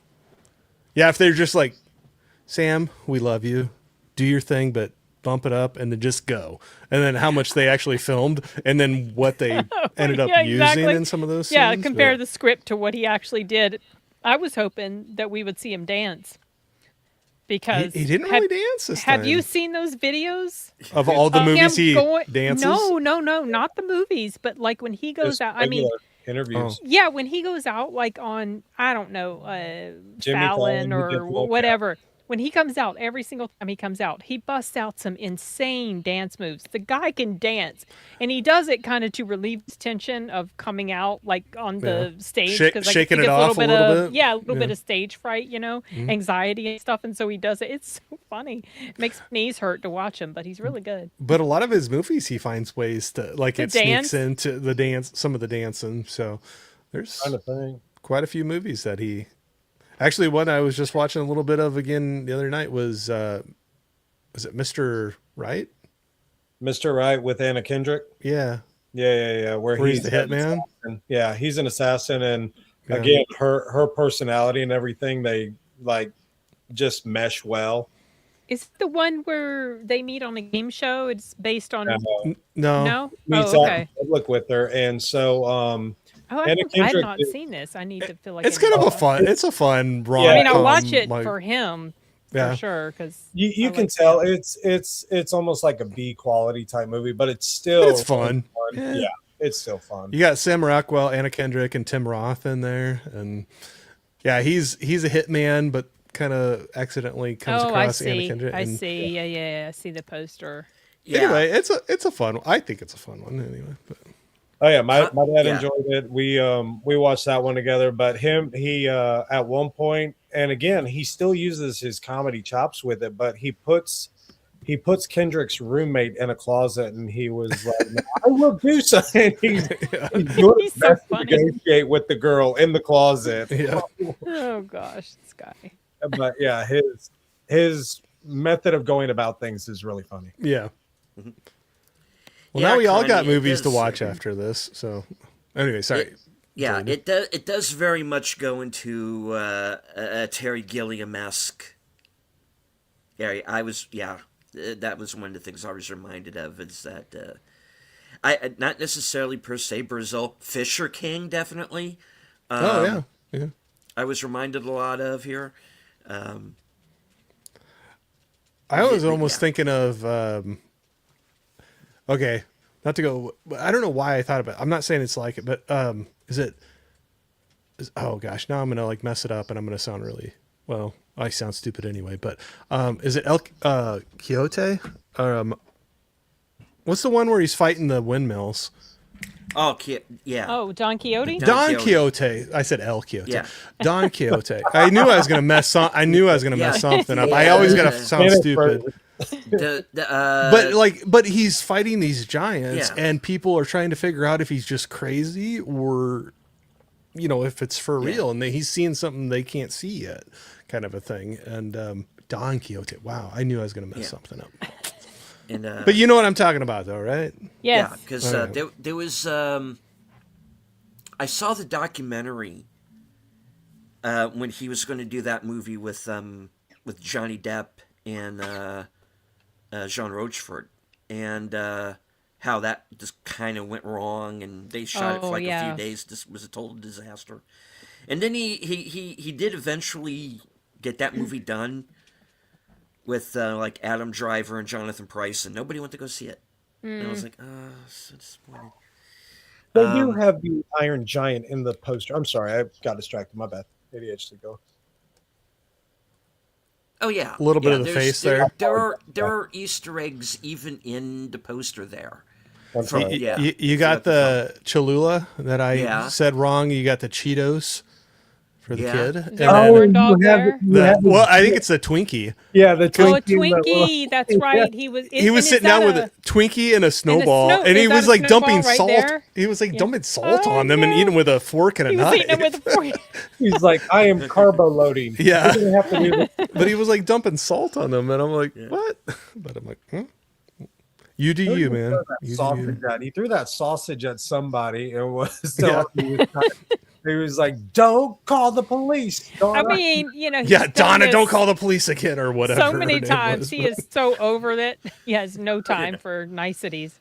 Yeah, if they're just like, Sam, we love you, do your thing, but bump it up and then just go. And then how much they actually filmed, and then what they ended up Yeah, using exactly. in some of those. Yeah, scenes, compare but- the script to what he actually did. I was hoping that we would see him dance. because He didn't really dance this have you time. seen those videos Of all the of movies him he going? dances? No, not the movies, but like when he goes Just out. I mean, regular interviews. yeah, when he goes out, like on, I don't know, Jimmy Fallon Fallon, he did or Wolf, yeah. whatever. When he comes out, every single time he comes out, he busts out some insane dance moves. The guy can dance, and he does it kind of to relieve his tension of coming out like on the stage, because like Shaking he it gets off a little bit. yeah, a little bit Yeah. of stage fright, anxiety and stuff, and so he does it. It's so funny. It makes my knees hurt to watch him, but he's really good. But a lot of his movies, he finds ways to like To it sneaks dance? into the dance, some of the dancing. So there's Kind of thing. quite a few movies that he. Actually, one I was just watching a little bit of again the other night was it Mr. Right? Mr. Right with Anna Kendrick. Yeah, Yeah. Where he's the an hitman. assassin. Yeah, he's an assassin, and Yeah. again, her personality and everything, they like just mesh well. Is it the one where they meet on a game show? It's based on No, no. Meets Oh, out okay. in public with her, and so Oh, Anna I have Kendrick not is- seen this. I need to feel like it's I kind need of a to- fun. It's a fun rom. I mean, I'll watch com, it like- for him Yeah. for sure because you I can like tell him. it's almost like a B quality type movie, but it's still It's fun. Yeah, it's still fun. You got Sam Rockwell, Anna Kendrick, and Tim Roth in there, and yeah, he's a hitman, but kind of accidentally comes Oh, I across Anna see. Kendrick. I and- see. Yeah. I see the poster. Yeah. Anyway, it's a fun. I think it's a fun one anyway. But. Oh yeah, my dad Yeah. enjoyed it. We watched that one together. But he at one point, and again, he still uses his comedy chops with it. But he puts Kendrick's roommate in a closet, and he was like, "I will do something." He's doing He's his so best to funny. negotiate with the girl in the closet. Yeah. Oh gosh, this guy. But yeah, his method of going about things is really funny. Yeah. Well, Yeah, now we all got Connie, it movies to does- watch after this. So, anyway, sorry. Yeah, it does very much go into a Terry Gilliam-esque area. That was one of the things I was reminded of is that I not necessarily per se Brazil, Fisher King definitely. Oh yeah. I was reminded a lot of here. I was almost yeah. thinking of. Okay, not to go. I don't know why I thought about it. I'm not saying it's like it, but is it? Oh gosh, now I'm gonna like mess it up, and I'm gonna sound really well. I sound stupid anyway. But is it El Quixote? What's the one where he's fighting the windmills? Oh, yeah. Oh, Don Quixote. Don Don Quixote. I said El Quixote. Yeah. Don Quixote. I knew I was gonna mess. I knew I was gonna mess Yeah. something up. I always gotta sound stupid. But he's fighting these giants, Yeah. and people are trying to figure out if he's just crazy or, if it's for real, and he's seeing something they can't see yet, kind of a thing. And Don Quixote. Wow, I knew I was gonna mess something up. and, But you know what I'm talking about, though, right? Yes. Yeah, because there was I saw the documentary when he was going to do that movie with Johnny Depp and Jean Rochefort, and how that just kind of went wrong, and they shot it for Oh, like a yeah. few days. This was a total disaster, and then he did eventually get that movie done with like Adam Driver and Jonathan Pryce, and nobody went to go see it. And I was like, oh, so disappointed. They do have the Iron Giant in the poster. I'm sorry, I got distracted. My bad. ADHD go. Oh yeah, A little bit of the there's- face there. There are Easter eggs even in the poster there. I'm From- sorry. yeah, You got the Cholula that I Yeah. said wrong. You got the Cheetos for the Yeah. kid. Is And there a then corn dog there? well, I think it's the Twinkie. Yeah, the Oh, a Twinkie. Twinkie. That's right. He was. He was sitting down with a Twinkie and a snowball, snow- and he is that was a like dumping snowball right salt. there? He was like Yeah. dumping salt Oh, on them and yeah. eating with a fork and a He was knife. eating them with a fork. He's like, I am carbo loading. Yeah. We're gonna have to do this. But he was like dumping salt on them, and I'm like, what? But I'm like, you do you, man. You do Sausage you. at. He threw that sausage at somebody and was Yeah. he was like, "Don't call the police." I mean, he's Yeah, done Donna, this don't call the police again or whatever. so her many name times. was, He but- is so over that he has no time for niceties.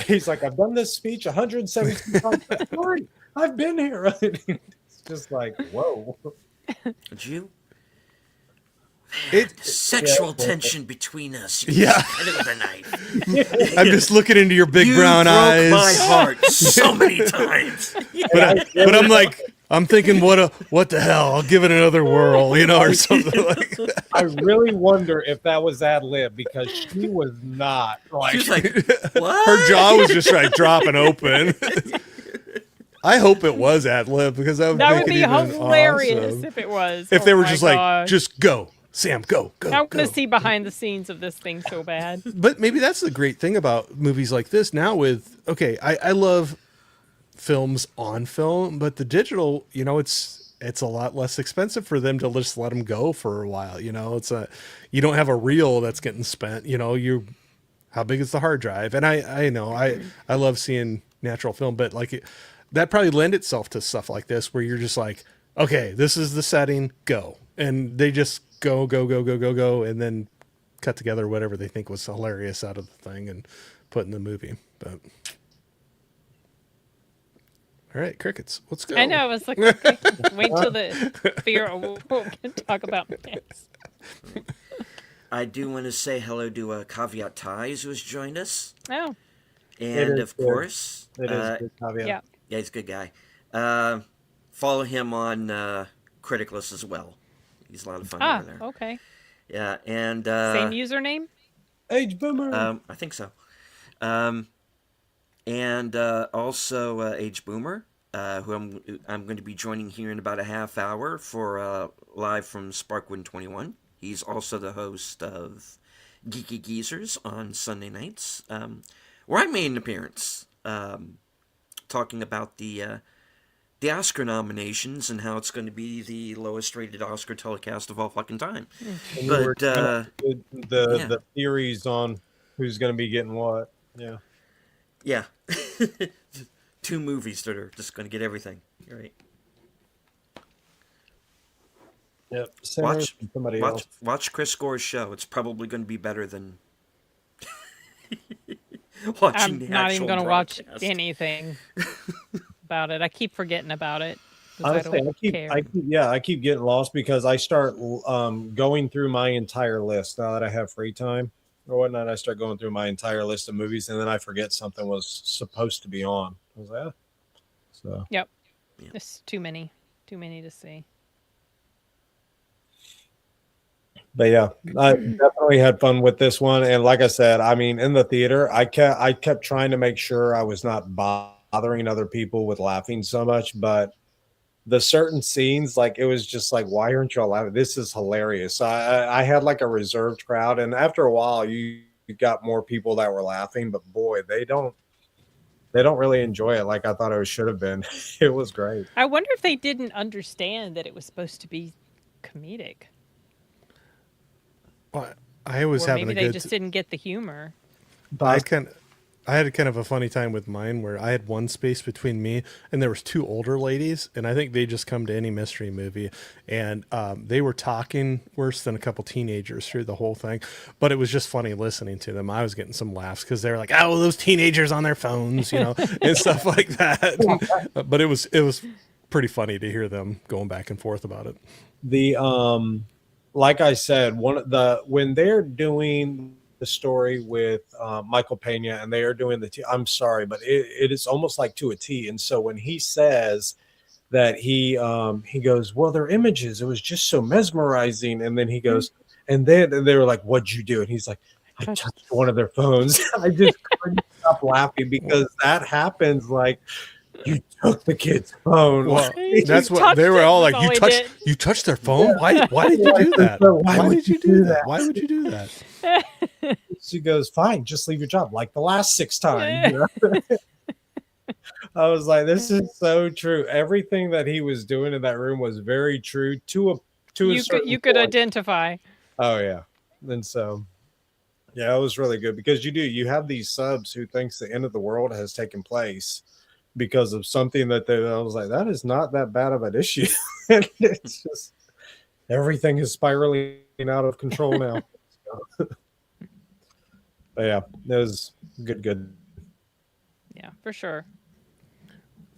He's like, "I've done this speech 117 times. Sorry, I've been here." It's just like, whoa. Did you? It, Sexual tension between us. You Yeah. cut it with a knife. I'm just looking into your big You brown broke eyes. my heart so many times. But I'm like, I'm thinking, what the hell? I'll give it another whirl, or something like that. I really wonder if that was ad lib because she was not like. She's like, what? Her jaw was just like dropping open. I hope it was ad lib because that would That make would it be even hilarious awesome. if it was. If Oh they were my just like, gosh. just go, Sam, go. I want go. to see behind the scenes of this thing so bad. But maybe that's the great thing about movies like this now with, okay, I love films on film, but the digital, it's a lot less expensive for them to just let them go for a while. You don't have a reel that's getting spent, how big is the hard drive? And I know I love seeing natural film, but like that probably lend itself to stuff like this where you're just like, okay, this is the setting, go. And they just go, and then cut together whatever they think was hilarious out of the thing and put in the movie. But all right, crickets. Let's go. I know. I was like, okay, wait till the figure out what we're going to talk about next. I do want to say hello to Caveat Ties, who has joined us. Oh, And is of good. course, It is a good caveat. yeah. yeah, he's a good guy. Follow him on Criticless as well. He's a lot of fun Ah, over there. okay. Yeah, and Same username? Age boomer. I think so. And also Age Boomer, who I'm going to be joining here in about a half hour for live from Sparkwind 21. He's also the host of Geeky Geezers on Sunday nights, where I made an appearance talking about the Oscar nominations and how it's going to be the lowest rated Oscar telecast of all fucking time. And you were But kinda the yeah. the theories on who's going to be getting what. Yeah. yeah, 2 movies that are just going to get everything. You're right. Yep. Watch, Somebody else. watch Chris Gore's show. It's probably going to be better than watching I'm the not even actual going to watch broadcast. anything about it. I keep forgetting about it. 'Cause Honestly, I don't care. I keep getting lost because I start going through my entire list now that I have free time or whatnot. I start going through my entire list of movies, and then I forget something was supposed to be on. I was like, ah. So Yep. There's too many to see. but yeah, I definitely had fun with this one. And like I said, I mean, in the theater, I kept trying to make sure I was not bothering other people with laughing so much, but the certain scenes, like it was just like, why aren't y'all laughing? This is hilarious. So I had like a reserved crowd, and after a while, you got more people that were laughing, but boy, they don't really enjoy it like I thought it should have been. It was great. I wonder if they didn't understand that it was supposed to be comedic. Well, I was Or having maybe a they good just didn't get the humor. I had kind of a funny time with mine where I had one space between me and there was 2 older ladies, and I think they just come to any mystery movie, and they were talking worse than a couple teenagers through the whole thing, but it was just funny listening to them. I was getting some laughs because they were like, "Oh, those teenagers on their phones," and stuff like that. But it was pretty funny to hear them going back and forth about it. The like I said, when they're doing the story with Michael Pena and they are doing I'm sorry, but it is almost like to a T. And so when he says that he goes, well, their images, it was just so mesmerizing. And then he goes, and then they were like, what'd you do? And he's like, I touched one of their phones. I just couldn't stop laughing because that happens. Like, you took the kid's phone. Well, You that's what touched they were it, all was like. all he did." You touched their phone. Why did you do that? Why would you do that? Why would you do that? She goes, fine, just leave your job like the last 6 times. You know? I was like, this is so true. Everything that he was doing in that room was very true to a certain You could point. identify. Oh yeah. And so yeah, it was really good because you have these subs who thinks the end of the world has taken place because of something that I was like, that is not that bad of an issue. And it's just everything is spiraling out of control now. But yeah, it was good. Yeah, for sure.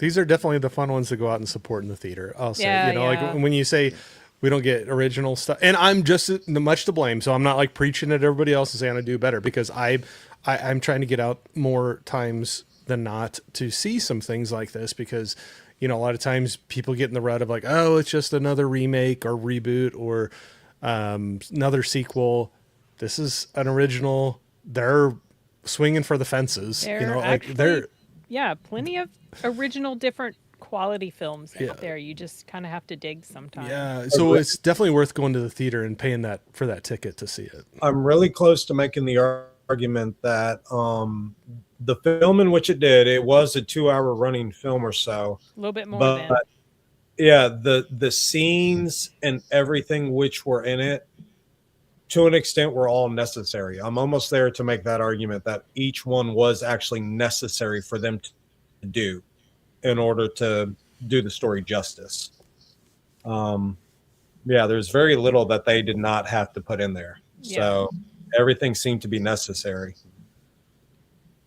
these are definitely the fun ones to go out and support in the theater. I'll say, Yeah, like yeah. when you say we don't get original stuff, and I'm just much to blame, so I'm not like preaching at everybody else and saying I do better, because I'm trying to get out more times than not to see some things like this, because a lot of times people get in the rut of like, oh, it's just another remake or reboot or another sequel. This is an original. They're swinging for the fences. There Like actually, they're yeah, plenty of original, different quality films Yeah. out there. You just kind of have to dig sometimes. yeah. So it's definitely worth going to the theater and paying that for that ticket to see it. I'm really close to making the argument that the film in which it was a 2-hour running film or so. A little bit more But than. yeah, the scenes and everything which were in it, to an extent, were all necessary. I'm almost there to make that argument that each one was actually necessary for them to do in order to do the story justice. Yeah, there's very little that they did not have to put in there. Yeah. So everything seemed to be necessary.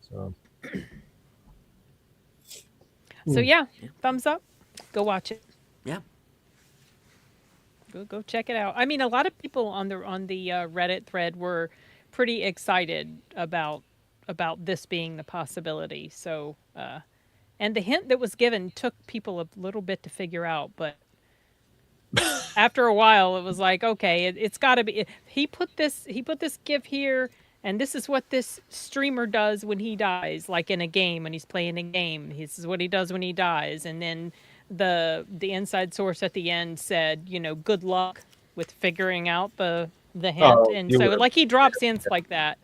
So So yeah, thumbs up. Go watch it. Yeah. Go check it out. I mean, a lot of people on the Reddit thread were pretty excited about this being the possibility. So, and the hint that was given took people a little bit to figure out, but after a while, it was like, okay, it's got to be. He put this GIF here, and this is what this streamer does when he dies, like in a game when he's playing a game. This is what he does when he dies, and then the inside source at the end said, good luck with figuring out the hint. Oh, And you so were- like he drops hints like that.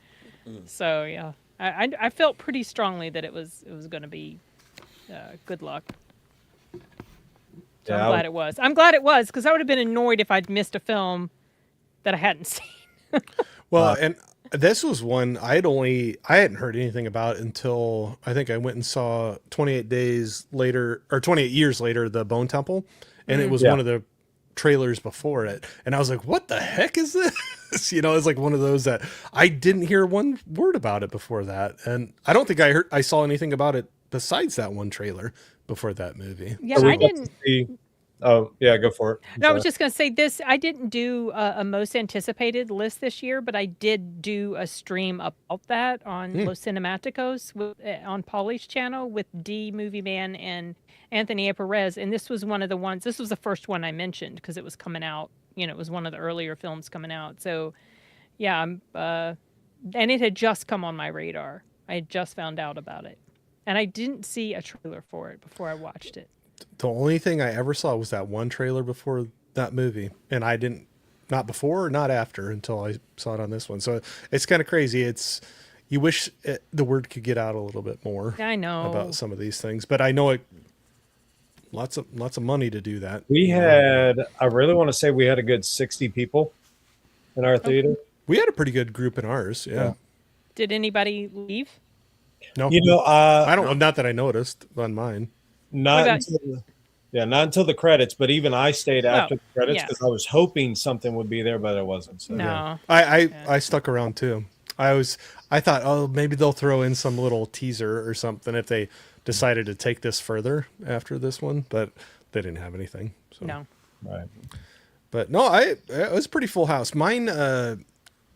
So yeah, I felt pretty strongly that it was going to be good luck. So Yeah, I'm glad it was. I'm glad it was, because I would have been annoyed if I'd missed a film that I hadn't seen. Well, and this was one I hadn't heard anything about until I think I went and saw 28 days later or 28 years later, The Bone Temple. And it was Yeah. one of the trailers before it. And I was like, what the heck is this? It's like one of those that I didn't hear one word about it before that. And I don't think I saw anything about it besides that one trailer before that movie. Yeah, Are we I about to didn't. see- Oh, yeah, go for it. I'm No, I was sorry. just going to say this. I didn't do a most anticipated list this year, but I did do a stream about that on Los Cinematicos on Polly's channel with D Movie Man and Anthony Perez. And this was one of the ones. This was the first one I mentioned because it was coming out. It was one of the earlier films coming out. So, yeah, and it had just come on my radar. I had just found out about it, and I didn't see a trailer for it before I watched it. The only thing I ever saw was that one trailer before that movie. And I didn't, not before or not after, until I saw it on this one. So it's kind of crazy. You wish the word could get out a little bit more I know. about some of these things, but I know lots of money to do that. I really want to say we had a good 60 people in our theater. We had a pretty good group in ours. Yeah. Did anybody leave? No, I I don't, not that I noticed on mine. not about- not until the credits, but even I stayed after the credits yeah. because I was hoping something would be there, but it wasn't. So. No. I stuck around too. I thought, oh, maybe they'll throw in some little teaser or something if they decided to take this further after this one, but they didn't have anything. So. No. Right. But no, it was a pretty full house. Mine,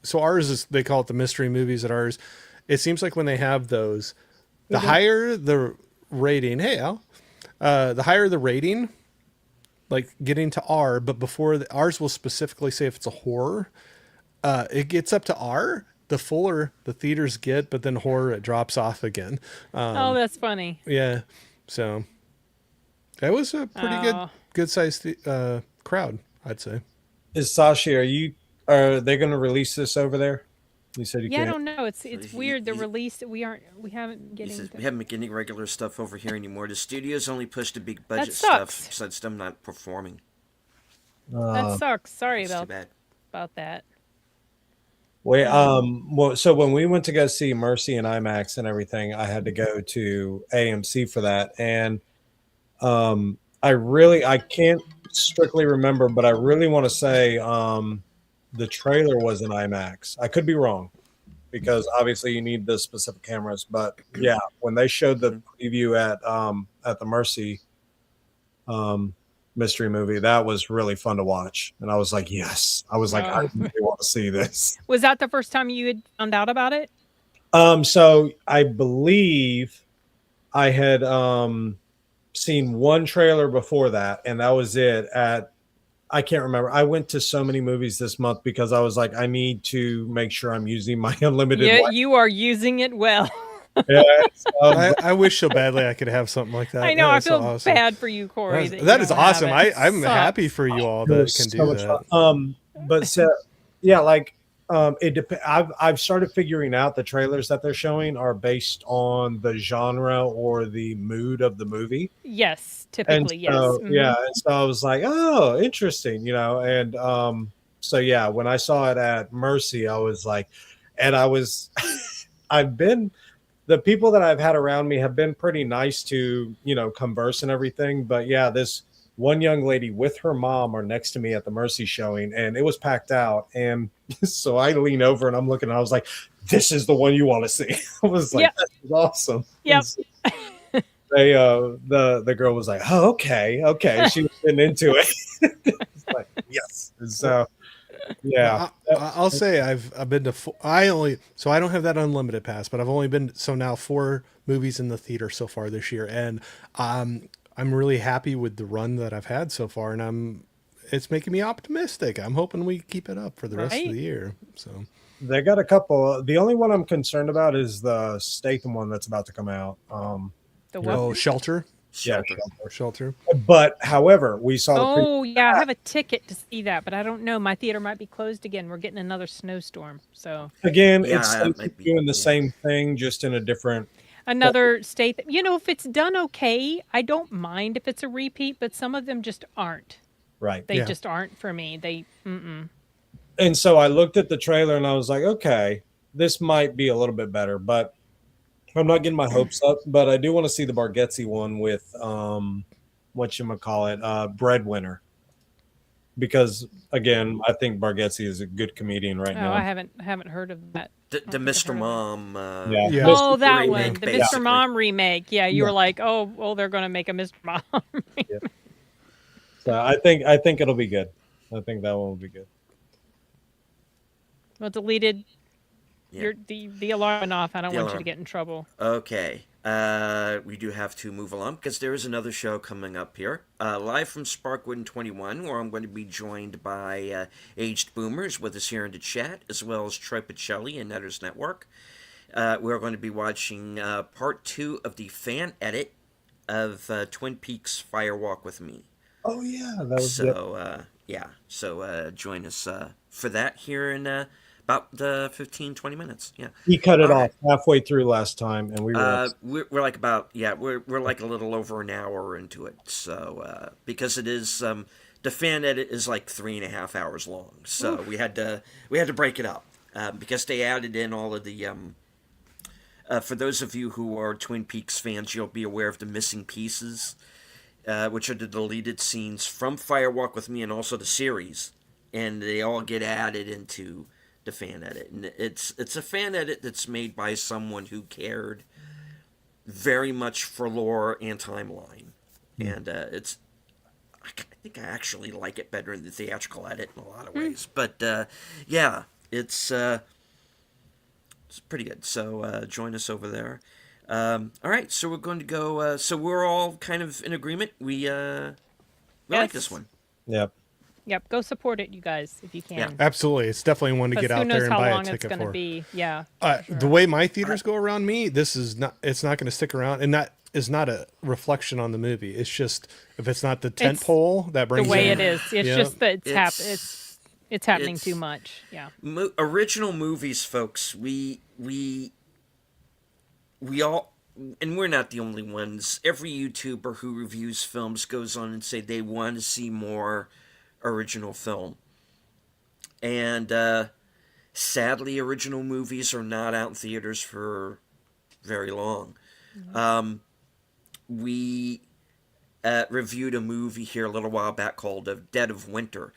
so ours is, they call it the mystery movies at ours. It seems like when they have those, the higher the rating, hey Al, the higher the rating, like getting to R, but before ours will specifically say if it's a horror, it gets up to R, the fuller the theaters get, but then horror, it drops off again. Oh, that's funny. Yeah. So that was a pretty Oh. good sized crowd, I'd say. Is Sashi, are they going to release this over there? You said you Yeah, I can't. don't know. It's he- weird. The he- release we haven't He getting. says we haven't been getting regular stuff over here anymore. The studios only push the big budget sucks. stuff, so it's them not performing. That sucks. Sorry It's too about bad. that. So when we went to go see Mercy and IMAX and everything, I had to go to AMC for that. And I can't strictly remember, but I really want to say the trailer was in IMAX. I could be wrong. because obviously you need the specific cameras. But yeah, when they showed the preview at the Mercy mystery movie, that was really fun to watch, and I was like, yes, I was like, I Oh. really want to see this. Was that the first time you had found out about it? So I believe I had seen one trailer before that, and that was it. I can't remember. I went to so many movies this month because I was like, I need to make sure I'm using my unlimited. Yeah, Wi- you are using it well. yeah, I wish so badly I could have something like that. I know. That I is so feel awesome. bad for you, Corey. That is you don't have awesome. it. I'm Sucks. happy for you all it that was can so do much that. fun. But so, yeah, like I've started figuring out the trailers that they're showing are based on the genre or the mood of the movie. Yes, And typically, yes. so, Mhm. yeah, and so I was like, oh, interesting, and so yeah, when I saw it at Mercy, I was like, and I was, I've been, the people that I've had around me have been pretty nice to, converse and everything, but yeah, this one young lady with her mom are next to me at the Mercy showing, and it was packed out, and so I lean over and I'm looking, and I was like, this is the one you want to see. I was like, Yep. this is awesome. Yep. And so they the girl was like, oh, okay, she was getting into it. It's like, yes. And so yeah, I'll say I've been to I don't have that unlimited pass, but I've only been now 4 movies in the theater so far this year, and I'm really happy with the run that I've had so far, and it's making me optimistic. I'm hoping we keep it up for the rest of Right. the year. So they got a couple. The only one I'm concerned about is the Statham one that's about to come out. The what? oh, Shelter. Yeah, Shelter. but however, we saw the Oh, yeah. I have a ticket to see that, but I don't know. My theater might be closed again. We're getting another snowstorm. So again. Yeah, It's that like might be- doing the yeah. same thing, just in a different. another state. If it's done okay, I don't mind if it's a repeat, but some of them just aren't. Right. They Yeah. just aren't for me. And so I looked at the trailer and I was like, okay, this might be a little bit better, but I'm not getting my hopes up. But I do want to see the Bargatze one with Breadwinner, because again, I think Bargatze is a good comedian right Oh, now. I haven't heard of that. The think I've Mr. heard of it. Mom. Yeah. Yeah. Oh, that remake, one, the basically. Mr. Mom remake. Yeah, you Yeah. were like, oh, they're going to make a Mr. Mom. So I think it'll be good. I think that one will be good. Well, deleted. Yeah. The alarm went off. I don't The want you alarm. to get in trouble. Okay. We do have to move along because there is another show coming up here. Live from Sparkwood 21, where I'm going to be joined by Aged Boomers with us here in the chat, as well as Troy Pacelli and Netters Network. We're going to be watching part 2 of the fan edit of Twin Peaks Fire Walk with Me. Oh yeah, that was good. So join us for that here in about 15-20 minutes. Yeah. He cut it All off halfway through last time, and we were We're like about we're like a little over an hour into it. So because it is the fan edit is like 3.5 hours long, so we had to break it up because they added in all of the for those of you who are Twin Peaks fans, you'll be aware of the missing pieces, which are the deleted scenes from Fire Walk with Me and also the series, and they all get added into the fan edit. And it's a fan edit that's made by someone who cared very much for lore and timeline, and I think I actually like it better than the theatrical edit in a lot of ways. But yeah, it's pretty good. So join us over there. All right, so we're going to go. So we're all kind of in agreement. We like Yes. this one. Yep. Yep, go support it, you guys, if you can. Yeah. Absolutely, it's definitely one to Because get who out there knows and how buy a long it's ticket going to for. be. Yeah. The way my theaters go around me, it's not going to stick around, and that is not a reflection on the movie. It's just if it's not the tent It's pole that The brings way in- it is. It's Yeah. just that it's happening it's- too much. Yeah. Original movies, folks. We all, and we're not the only ones. Every YouTuber who reviews films goes on and say they want to see more original film. And sadly, original movies are not out in theaters for very long. We reviewed a movie here a little while back called Dead of Winter.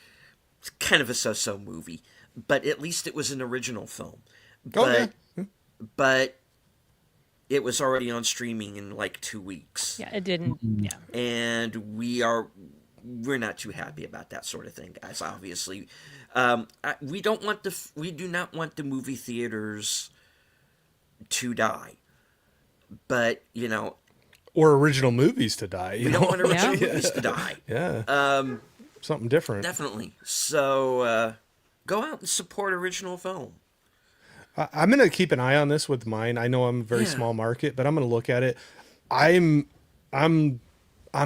It's kind of a so-so movie, but at least it was an original film. but but it was already on streaming in like 2 weeks. Yeah, it didn't. Yeah. And we're not too happy about that sort of thing, guys. Obviously, we do not want the movie theaters to die. But Or original movies to die. we don't want original movies to die. Yeah. Something different. Definitely. So go out and support original film. I'm going to keep an eye on this with mine. I know I'm a very small market, but I'm going to look at it. I'm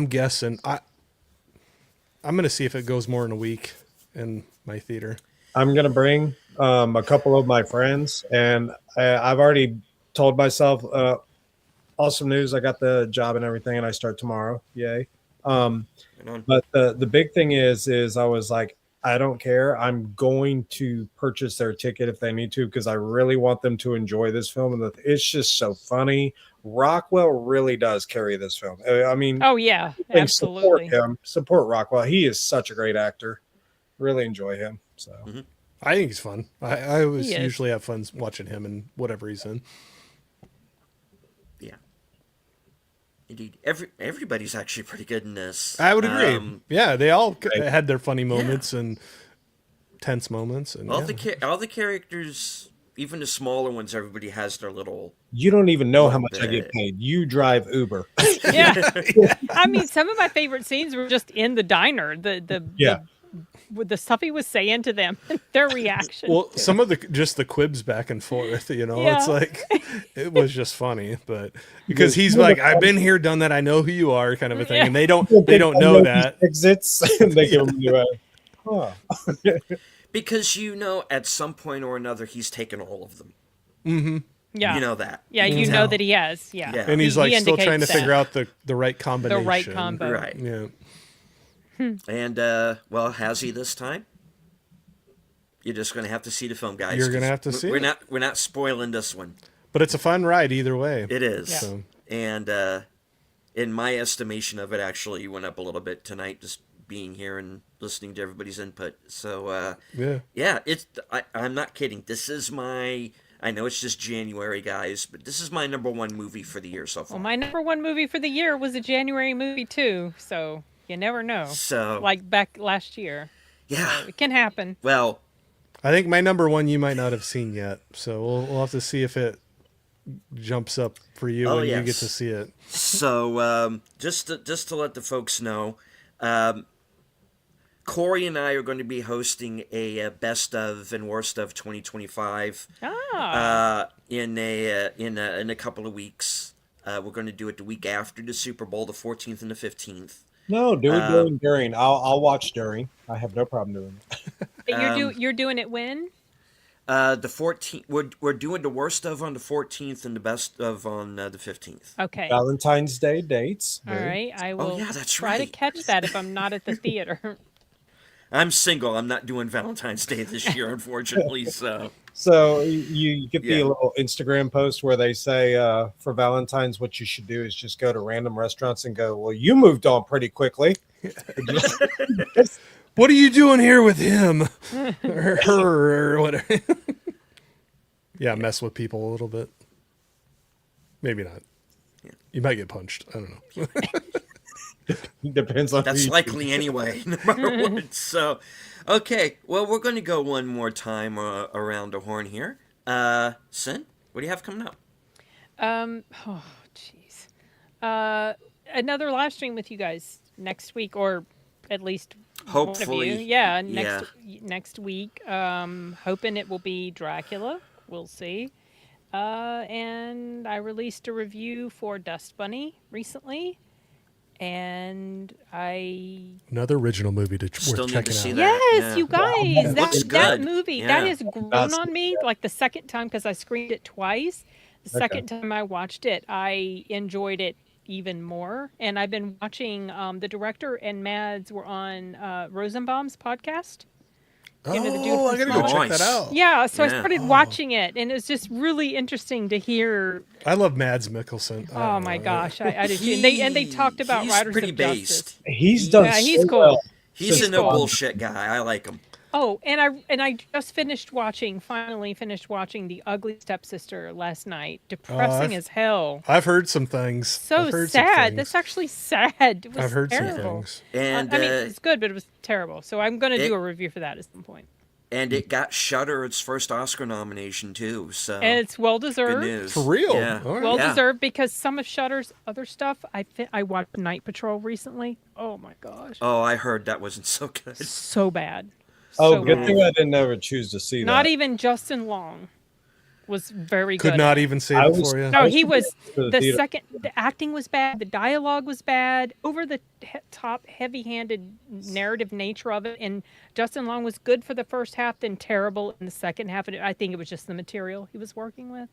guessing. I'm going to see if it goes more in a week in my theater. I'm gonna bring a couple of my friends, and I've already told myself, awesome news! I got the job and everything, and I start tomorrow. Yay! But the big thing is I was like, I don't care. I'm going to purchase their ticket if they need to, because I really want them to enjoy this film, and it's just so funny. Rockwell really does carry this film. I mean, Oh yeah, absolutely. support him, support Rockwell. He is such a great actor. Really enjoy him. So I think he's fun. I always He is. usually have fun watching him and whatever he's in. Yeah. Indeed. Everybody's actually pretty good in this. I would agree. Yeah, they all had their funny moments and tense moments. And All the characters, even the smaller ones, everybody has their little. you don't even know how much I bit. get paid. You drive Uber. Yeah. I mean, some of my favorite scenes were just in the diner. With the stuff he was saying to them, their reaction. Well, some of the quibs back and forth, it's Yeah. like, it was just funny, but because he's like, I've been here, done that, I know who you are, kind of a thing, and they don't know that. Exits. And they give him Because at some point or another, he's taken all of them. yeah. You know that. Yeah, you know that he has. Yeah. Yeah. And he's He like still trying to indicates figure out the right combination. the right combo. Right. Yeah. And, has he this time? You're just going to have to see the film, guys. You're gonna 'cause have to see We're it. we're not spoiling this one. But it's a fun ride either way. It is. Yeah. So, And in my estimation of it, actually went up a little bit tonight, just being here and listening to everybody's input. So, yeah. I'm not kidding. This is I know it's just January, guys, but this is my number one movie for the year so far. Well, my number one movie for the year was a January movie too, so you never know. So, Like back last year, yeah. it can happen. Well, I think my number one you might not have seen yet. So we'll have to see if it jumps up for you Oh, when you yes. get to see it. so just to let the folks know, Corey and I are going to be hosting a best of and worst of 2025 in a couple of weeks. We're going to do it the week after the Super Bowl, the 14th and the 15th. No, do it during. I'll watch during. I have no problem doing it. You're doing it when? The 14th. We're doing the worst of on the 14th and the best of on the 15th. Okay. Valentine's Day dates. All right. I will yeah, that's try to right. catch that if I'm not at the theater. I'm single. I'm not doing Valentine's Day this year, unfortunately. So you get the Yeah. little Instagram post where they say for Valentine's, what you should do is just go to random restaurants and go, well, you moved on pretty quickly. What are you doing here with him? or her or whatever. Yeah, mess with people a little bit. Maybe not. You might get punched. I don't know. Depends on That's who you- likely anyway, no matter what. So, okay. Well, we're going to go one more time around the horn here. Sin, what do you have coming up? Oh, jeez. Another live stream with you guys next week, or at least one of Hopefully. you. Yeah, next week. Hoping it will be Dracula. We'll see. And I released a review for Dust Bunny recently, and Another original movie Still worth need to checking see out. that. yes, Yeah. you guys, Looks that good. movie Yeah. that has grown That's- on me. Like the second time, because I screened it twice. The Okay. second time I watched it, I enjoyed it even more. And I've been watching. The director and Mads were on Rosenbaum's podcast. You know, the dude Oh, I from gotta go check Nice. that out. Yeah, so I Yeah. started watching it, and it's just really interesting to hear. I love Mads Mikkelsen. I Oh don't my know. gosh, I did too. And they talked about he's Riders pretty of based. Justice. He's done Yeah, he's so cool. well. He's He's a no cool. bullshit guy. I like him. Oh, and I just finally finished watching The Ugly Stepsister last night. Depressing I've- as hell. I've heard some things. So I've heard some sad. things. That's actually sad. It was I've heard terrible. some things. And I mean, it's good, but it was terrible. So I'm going to do a review for that at some point. and it got Shudder its first Oscar nomination too. So And it's well good deserved. news. For real? Yeah. All right. Well Yeah. deserved because some of Shudder's other stuff, I watched Night Patrol recently. Oh my gosh, Oh, I heard that wasn't so good. so bad. Oh, So good bad. thing I didn't ever choose to see Not that. even Justin Long was very good. Could at not it. even save I it was- for you. No, he was for the the theater. second. The acting was bad. The dialogue was bad. Over the top, heavy-handed narrative nature of it, and Justin Long was good for the first half, then terrible in the second half. And I think it was just the material he was working with.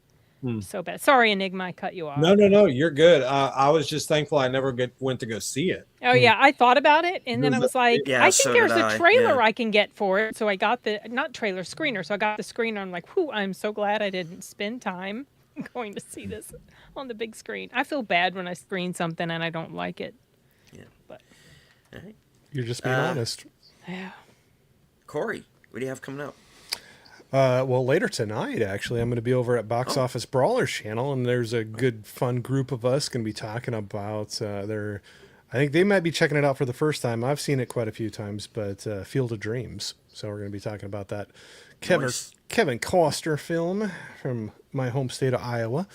So bad. Sorry, Enigma, I cut you off. No, you're good. I was just thankful I never went to go see it. Oh yeah, I thought about it, and then I was like, Yeah, I so think there's did a I, trailer yeah. I can get for it. So I got the not trailer screener. So I got the screener. I'm like, whew, I'm so glad I didn't spend time going to see this on the big screen. I feel bad when I screen something and I don't like it. Yeah. But You're just being honest. yeah. Corey, what do you have coming up? Well, later tonight, actually, I'm going to be over at Box Office Brawlers channel, and there's a good, fun group of us going to be talking about their. I think they might be checking it out for the first time. I've seen it quite a few times, but Field of Dreams. So we're going to be talking about that Nice. Kevin Costner film from my home state of Iowa.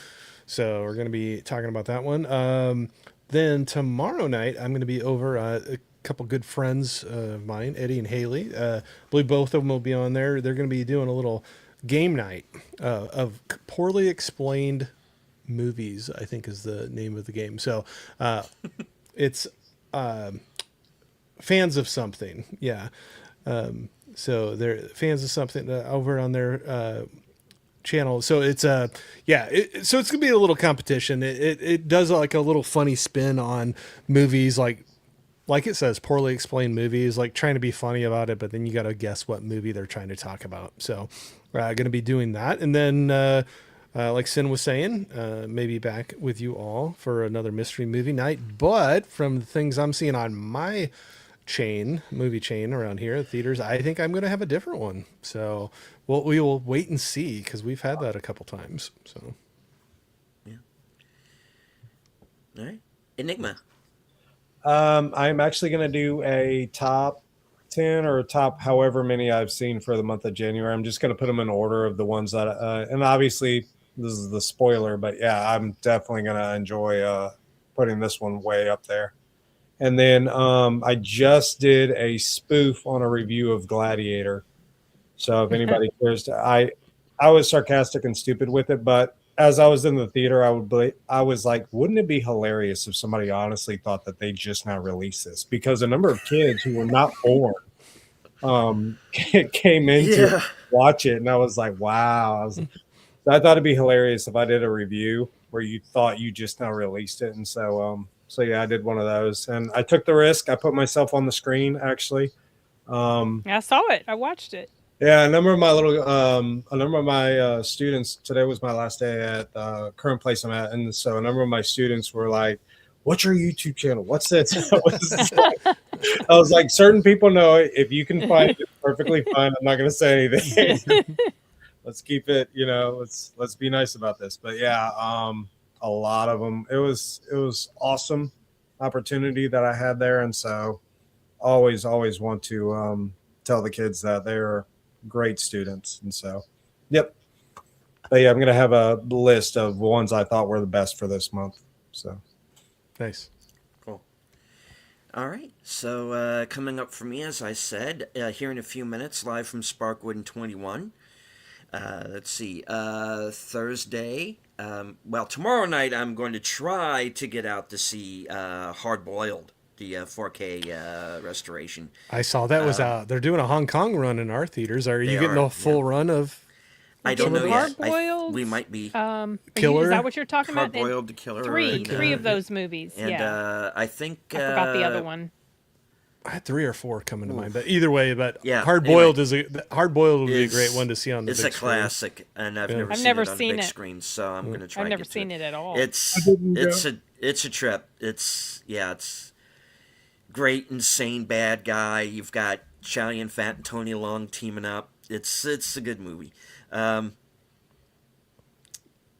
So we're going to be talking about that one. Then tomorrow night, I'm going to be over a couple good friends of mine, Eddie and Haley. I believe both of them will be on there. They're going to be doing a little game night of poorly explained movies, I think is the name of the game. So it's fans of something. Yeah. So they're fans of something over on their channel. So it's so it's gonna be a little competition. It does like a little funny spin on movies, like it says, poorly explained movies, like trying to be funny about it, but then you got to guess what movie they're trying to talk about. So going to be doing that. And then like Sin was saying, maybe back with you all for another mystery movie night. But from the things I'm seeing on my movie chain around here at theaters, I think I'm going to have a different one. So we will wait and see, because we've had that a couple times. So All right, Enigma. I'm actually going to do a top 10 or top however many I've seen for the month of January. I'm just going to put them in order of the ones that, and obviously this is the spoiler, but yeah, I'm definitely going to enjoy putting this one way up there. And then I just did a spoof on a review of Gladiator. So if anybody cares to, I was sarcastic and stupid with it, but as I was in the theater, I was like, wouldn't it be hilarious if somebody honestly thought that they just now released this? Because a number of kids who were not born came in to watch it, and I was like, wow. So I thought it'd be hilarious if I did a review where you thought you just now released it. And so yeah, I did one of those, and I took the risk. I put myself on the screen, actually. I saw it. I watched it. Yeah, a number of my students, today was my last day at the current place I'm at, and so a number of my students were like, "What's your YouTube channel? What's that?" I was like, "Certain people know it. If you can find it, it's perfectly fine. I'm not going to say anything. Let's keep it, let's be nice about this." But yeah, a lot of them. It was awesome opportunity that I had there, and so always want to tell the kids that they're great students. And so, yep. But yeah, I'm going to have a list of ones I thought were the best for this month. So nice. Cool. All right. So coming up for me, as I said, here in a few minutes, live from Sparkwood in 21. Let's see. Thursday. Tomorrow night I'm going to try to get out to see Hard Boiled, the 4K restoration. I saw that was out. They're doing a Hong Kong run in our theaters. Are you They getting are, a full run of? I don't know yet. Hard-boiled. We might be. Killer? Is that what you're talking about? Hard Boiled, the Killer. Three of those movies. And yeah. I think I forgot the other one. I had 3 or 4 coming to mind, but either way, Yeah, Hard Boiled would be a great one to see on the It's big a classic, and I've never I've seen never it on the seen big it. screen, so I'm going to try. I've never to get seen to it at all. It's a trip. It's great, insane bad guy. You've got Chow Yun Fat and Tony Long teaming up. It's a good movie.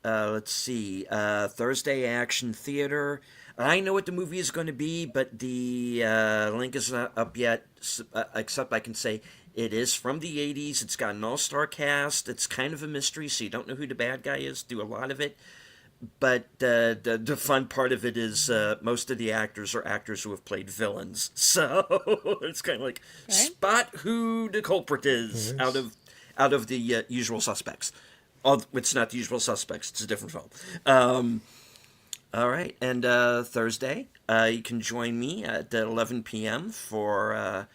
Let's see. Thursday Action Theater. I know what the movie is going to be, but the link is not up yet, except I can say it is from the 80s. It's got an all-star cast. It's kind of a mystery, so you don't know who the bad guy is through a lot of it. But the fun part of it is most of the actors are actors who have played villains. So it's kind of like, spot who the culprit is out of the usual suspects. It's not the usual suspects. It's a different film. All right. And Thursday, you can join me at 11 p.m. for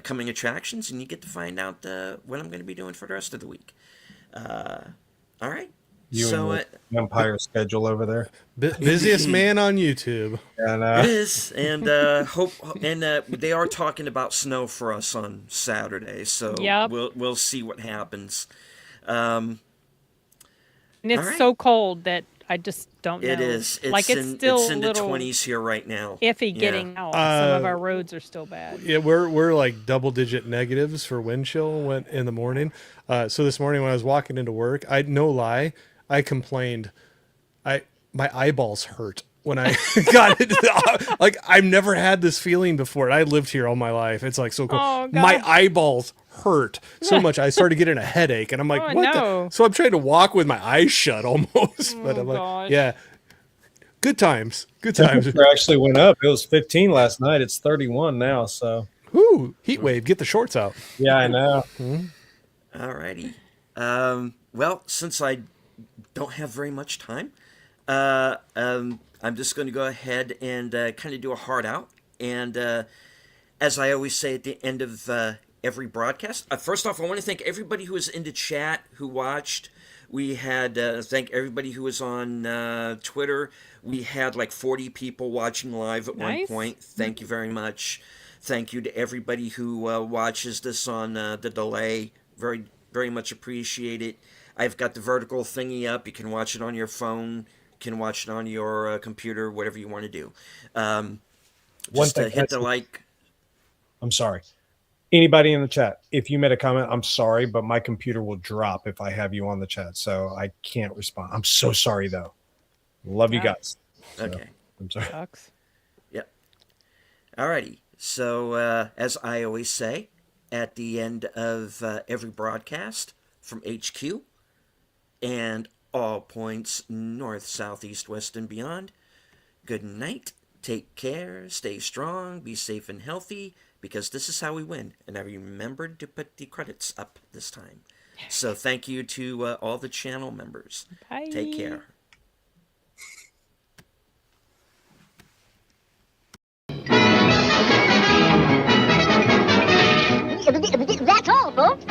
coming attractions, and you get to find out what I'm going to be doing for the rest of the week. All right. You so and the Empire schedule over there. Busiest man on YouTube. And it is, and they are talking about snow for us on Saturday, so Yep. we'll see what happens. And it's All right. so cold that I just don't know. It is. It's like it's in, still it's in a the little 20s here right now. iffy Yeah. getting out. Some of our roads are still bad. Yeah, we're like double-digit negatives for wind chill in the morning. So this morning when I was walking into work, no lie, I complained. My eyeballs hurt when I got into like I've never had this feeling before. And I lived here all my life. It's like so cool. Oh, My gosh. eyeballs hurt so much I started getting a headache, and I'm like, Oh, what? no. So I'm trying to walk with my eyes shut almost. But I'm like, gosh. yeah, good times. Good times. temperature actually went up. It was 15 last night. It's 31 now. So Ooh, heat wave. Get the shorts out. yeah, I know. All righty. Well, since I don't have very much time, I'm just going to go ahead and kind of do a hard out. And as I always say at the end of every broadcast, first off, I want to thank everybody who was in the chat, who watched. We had thank everybody who was on Twitter. We had like 40 people watching live at one Nice. point. Thank you very much. Thank you to everybody who watches this on the delay. Very, very much appreciate it. I've got the vertical thingy up. You can watch it on your phone. You can watch it on your computer, whatever you want to do. Just thing, hit the like. I'm sorry. Anybody in the chat, if you made a comment, I'm sorry, but my computer will drop if I have you on the chat, so I can't respond. I'm so sorry though. Love you guys. So, Okay. I'm sorry. Sucks. Yep. Alrighty. So, as I always say, at the end of every broadcast from HQ and all points north, south, east, west, and beyond, good night, take care, stay strong, be safe and healthy, because this is how we win. And I remembered to put the credits up this time. So thank you to all the channel members. Bye. Take care. That's all, folks.